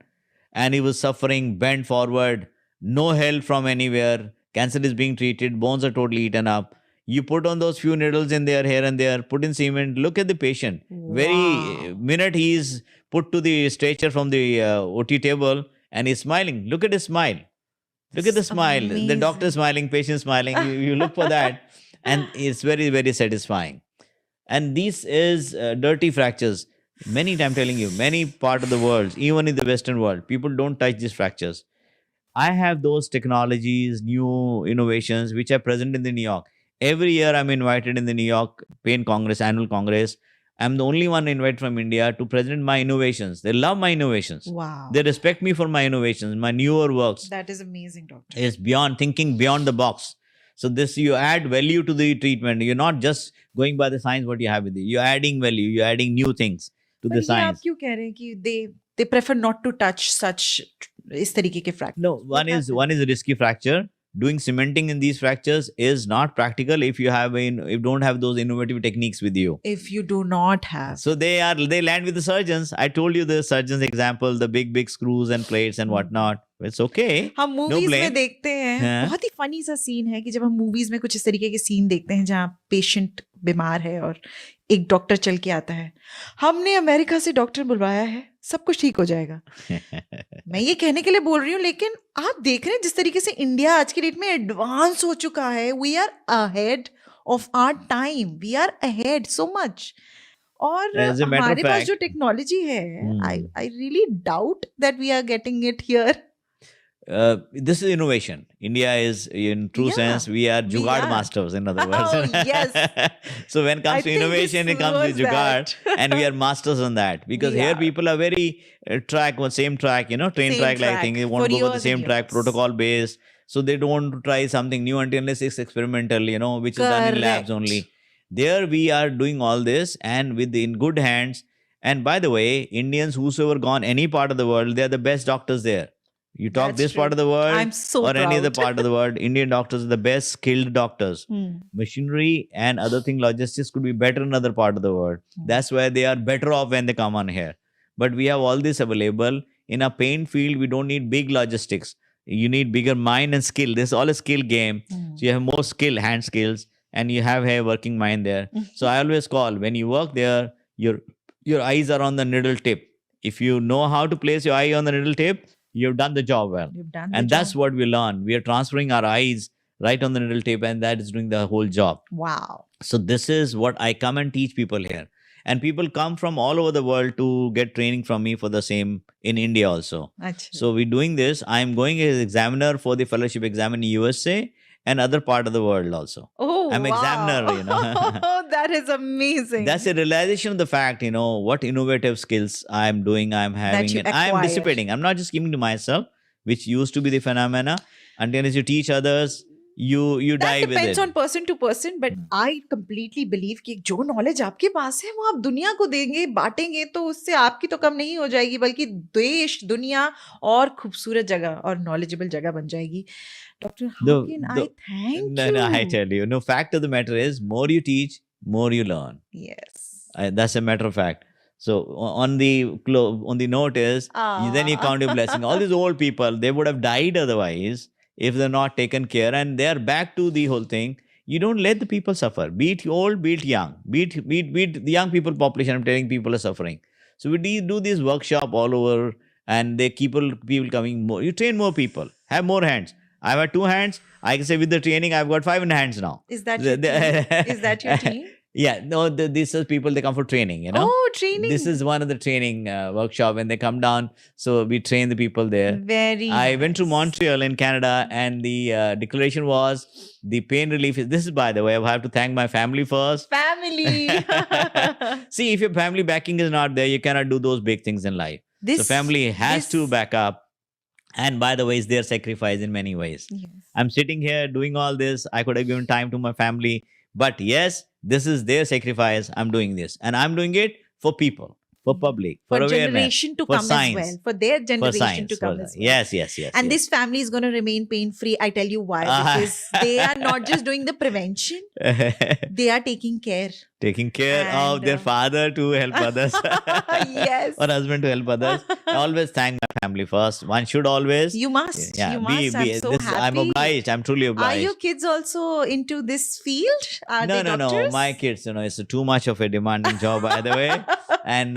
and he was suffering, bent forward, no help from anywhere. Cancer is being treated, bones are totally eaten up. You put on those few needles in there, here and there, put in cement, look at the patient. Very Wow. minute he is put to the stretcher from the OT table and he's smiling. Look at his smile. Look at the It's smile. The doctor amazing. smiling, patient smiling. You look for that and it's very, very satisfying. And this is dirty fractures. Many times telling you, many part of the world, even in the Western world, people don't touch these fractures. I have those technologies, new innovations, which are present in the New York. Every year I'm invited in the New York Pain Congress, annual Congress. I'm the only one invited from India to present my innovations. They love my innovations. Wow. They respect me for my innovations, my newer works. That is amazing, doctor. Is beyond thinking beyond the box. So this, you add value to the treatment. You're not just going by the science what you have with you. You're adding value. You're adding new things to पर the ये आप science. क्यों कह रहे हैं कि they prefer not to touch such इस तरीके के fractures? No, one is a risky fracture. Doing cementing in these fractures is not practical if you don't have those innovative techniques with you. If you do not have. So they land with the surgeons. I told you the surgeons example, the big screws and plates and whatnot. It's okay. हम movies blame. में देखते हैं हाँ. बहुत ही funny सा scene है कि जब हम मूवीज में कुछ इस तरीके के सीन देखते हैं जहाँ पेशेंट बीमार है और एक डॉक्टर चल के आता है, हमने अमेरिका से डॉक्टर बुलवाया है, सब कुछ ठीक हो जाएगा. मैं ये कहने के लिए बोल रही हूँ, लेकिन आप देख रहे हैं जिस तरीके से इंडिया आज की डेट में एडवांस हो चुका है. We are ahead of our time. We are ahead so much. और As a matter of हमारे पास fact- जो टेक्नोलॉजी है, Hmm. I really doubt that we are getting it here. This is innovation. India is, in true Yeah, sense, we are we Jugaad are. masters, in other words. Oh, yes. So when it comes I to think innovation, this it comes with was Jugaad, that. and we are masters on that. Because We here are. people are very same track, train Same track like track thing. They for want to go with the years same and track, years. protocol based. So they don't want to try something new until unless it's experimental, which is done in labs Correct. only. There we are doing all this and in good hands. And by the way, Indians, whosoever gone any part of the world, they are the best doctors there. You talk That's this part true. of the world I'm so or any other proud. part of the world, Indian doctors are the best skilled doctors. Hmm. Machinery and other thing, logistics could be better in another part of the world. Hmm. That's why they are better off when they come on here. But we have all this available. In a pain field, we don't need big logistics. You need bigger mind and skill. This is all a skill game. Hmm. So you have more skill, hand skills, and you have a working mind there. So I always call, when you work there, your eyes are on the needle tip. If you know how to place your eye on the needle tip, you've done the job well. You've done And the that's job. what we learn. We are transferring our eyes right on the needle tip, and that is doing the whole job. Wow. So this is what I come and teach people here. And people come from all over the world to get training from me for the same in India also. Achha. So we're doing this. I'm going as examiner for the fellowship exam in USA and other part of the world also. Oh, I'm wow. examiner, That is amazing. That's a realization of the fact, what innovative skills I'm doing, I'm having, you and I'm acquire. dissipating. I'm not just giving to myself, which used to be the phenomena. Until as you teach others, you That dive with depends it. on person to person, but I completely believe कि जो knowledge आपके पास है वो आप दुनिया को देंगे, बांटेंगे तो उससे आपकी तो कम नहीं हो जाएगी, बल्कि देश, दुनिया और खूबसूरत जगह और knowledgeable जगह बन जाएगी. Doctor, how can I thank you? No, I tell you. No, fact of the matter is, more you teach, more you learn. Yes. That's a matter of fact. So on the note is, then you count your blessing. All these old people, they would have died otherwise if they're not taken care, and they're back to the whole thing. You don't let the people suffer. Be it old, be it young. Be it the young people population. I'm telling people are suffering. So we do this workshop all over, and they keep people coming more. You train more people, have more hands. I've had 2 hands. I can say with the training, I've got 5 hands now. Is that your team? Is that your team? Yeah, no, these are people, they come for training, you know. Oh, training. This is one of the training workshop when they come down. So we train the people there. Very I went to nice. Montreal in Canada, and the declaration was the pain relief is. This is, by the way, I have to thank my family first. Family. See, if your family backing is not there, you cannot do those big things in life. So family has to back up. And by the way, it's their sacrifice in many ways. Yes. I'm sitting here doing all this. I could have given time to my family. But yes, this is their sacrifice. I'm doing this. And I'm doing it for people, for public, for awareness, generation to for come science, as well. For their for generation science. to come as well. Yes, yes, yes. And yes. this family is going to remain pain free. I tell you why. Because they are not just doing the prevention, they are taking care. Taking care of And, their father to help others. Yes. Or husband to help others. I always thank my family first. One should always. You must. Yeah, You must. I'm so happy. I'm obliged. I'm truly Are obliged. your kids also into this field? Are No, they no, no. doctors? My kids, it's too much of a demanding job, by the way. And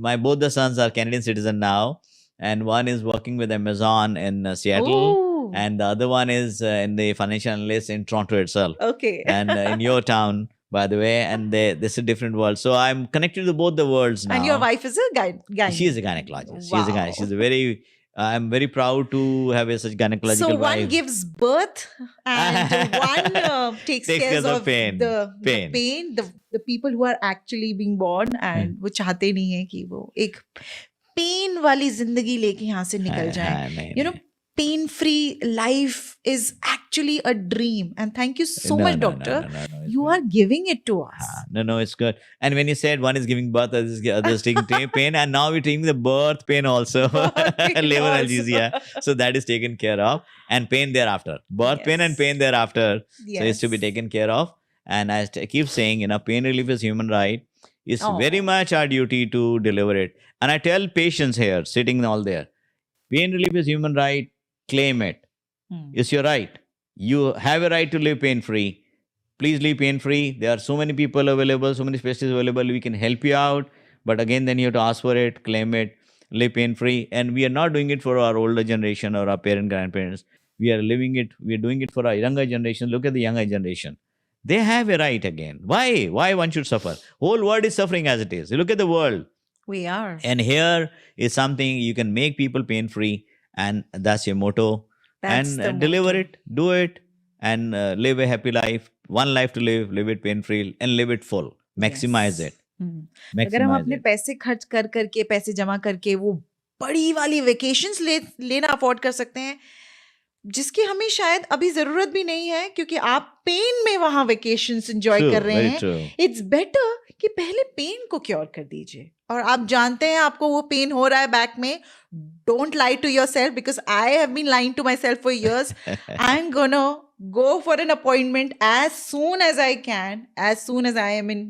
my both the sons are Canadian citizen now. And one is working with Amazon in Seattle. Ooh. And the other one is in the financial analyst in Toronto itself. Okay. And in your town, by the way. And this is a different world. So I'm connected to both the worlds now. And your wife is a gyne. She is a gynecologist. She is a Wow. gynecologist. She's a very... I'm very proud to have such gynecological So one wife. gives birth and one takes care of pain. the pain, the people who are actually being born and वो चाहते नहीं है कि वो एक pen वाली जिंदगी लेके यहाँ से निकल जाए. You know, pain-free life is actually a dream. And thank you so much, doctor. No, You are giving it to us. No, it's good. And when you said one is giving birth, others taking pain, and now we're taking the birth pain also, labor also. analgesia. So that is taken care of, and pain thereafter. Birth pain and Yes. pain thereafter. So it's to be Yes. taken care of. And I keep saying, pain relief is human right. It's Oh. very much our duty to deliver it. And I tell patients here, sitting all there, pain relief is human right. Claim it. It's your right. You have a right to live pain-free. Please live pain-free. There are so many people available, so many specialists available. We can help you out. But again, then you have to ask for it, claim it, live pain-free. And we are not doing it for our older generation or our parent, grandparents. We are living it. We are doing it for our younger generation. Look at the younger generation. They have a right again. Why? Why one should suffer? Whole world is suffering as it is. You look at the world. We are. And here is something you can make people pain-free. And that's your motto. That's the And deliver motto. it, do it, and live a happy life. One life to live it pain-free, and live it full. Maximize Yes. it. अगर हम Maximize अपने it. पैसे खर्च कर करके पैसे जमा करके वो बड़ी वाली वेकेशंस लेना अफोर्ड कर सकते हैं जिसकी हमें शायद अभी जरूरत भी नहीं है क्योंकि आप पेन में वहां वेकेशंस एंजॉय True, कर रहे very हैं true. इट्स बेटर कि पहले पेन को क्योर कर दीजिए और आप जानते हैं आपको वो पेन हो रहा है बैक में don't lie to yourself because I have been lying to myself for years I am gonna go for an appointment as soon as I can, as soon as I am in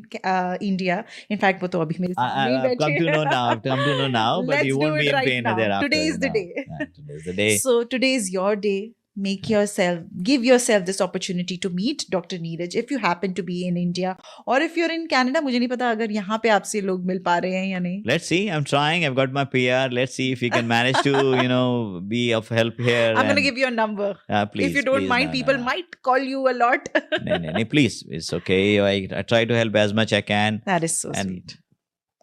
India. In fact, वो तो अभी मेरे साथ नहीं I've come बैठे to know now. I've come to know now, but Let's you do won't be it in right pain now. thereafter. Today is the now. day. Yeah, today is the day. So today is your day. Give yourself this opportunity to meet Dr. Neeraj if you happen to be in India or if you're in Canada. मुझे नहीं पता अगर यहाँ पे आपसे लोग मिल पा रहे हैं या नहीं. Let's see. I'm trying. I've got my PR. Let's see if we can manage to, be of help here. I'm going to and- give you a number. Please. If you don't please, mind, no, people no. might call you a lot. No, please. It's okay. I try to help as much I can. That is so And sweet.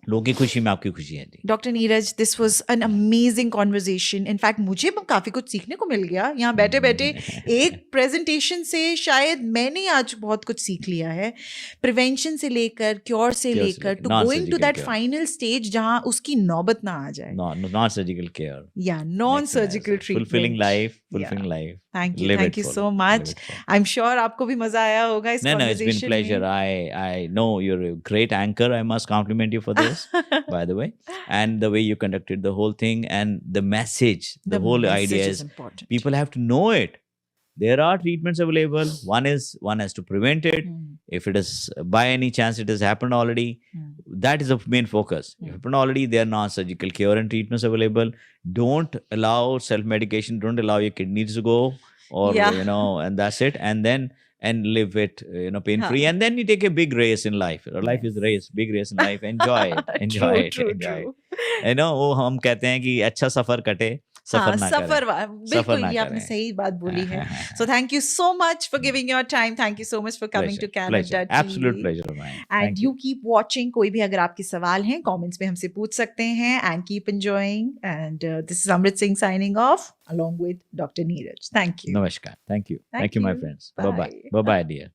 लोगों की खुशी में आपकी खुशी है जी. Dr. Neeraj, this was an amazing conversation. In fact, मुझे काफी कुछ सीखने को मिल गया. यहाँ बैठे बैठे एक प्रेजेंटेशन से शायद मैंने आज बहुत कुछ सीख लिया है. प्रिवेंशन से लेकर, क्योर से लेकर, to going to that final stage जहाँ उसकी नौबत ना आ जाए. Not surgical care. Yeah, non-surgical treatment. Fulfilling life. Thank you. Live Thank it you full. so Live much. it full. I'm sure आपको भी मजा आया होगा इस No, it's conversation been pleasure. में. I know you're a great anchor. I must compliment you for this, by the way. And the way you conducted the whole thing and the message, the whole message idea is is important. people have to know it. There are treatments available. One has to prevent it. If it is by any chance it has happened already, that is the main focus. If it happened already, there are non-surgical cure and treatments available. Don't allow self-medication. Don't allow your kidneys to go, or Yeah. and that's it. And live it, pain-free. And then you take a big race in life. Life is a race, big race in life. Enjoy it. Enjoy it. True. वो हम कहते हैं कि अच्छा सफर कटे, सफर ना सफर करें। बिल्कुल ना ये आपने करें। सही बात बोली है. So thank you so much for giving your time. Thank you so much for coming to Canada Absolute TV. pleasure of mine. And Thank you keep watching. कोई भी अगर आपके सवाल हैं कमेंट्स में हमसे पूछ सकते हैं. And keep enjoying. And this is Amrit Singh signing off along with Dr. Neeraj. Thank you. Namaskar. Thank you. Thank Thank you, my you. friends. Bye. Bye bye. Bye bye, dear.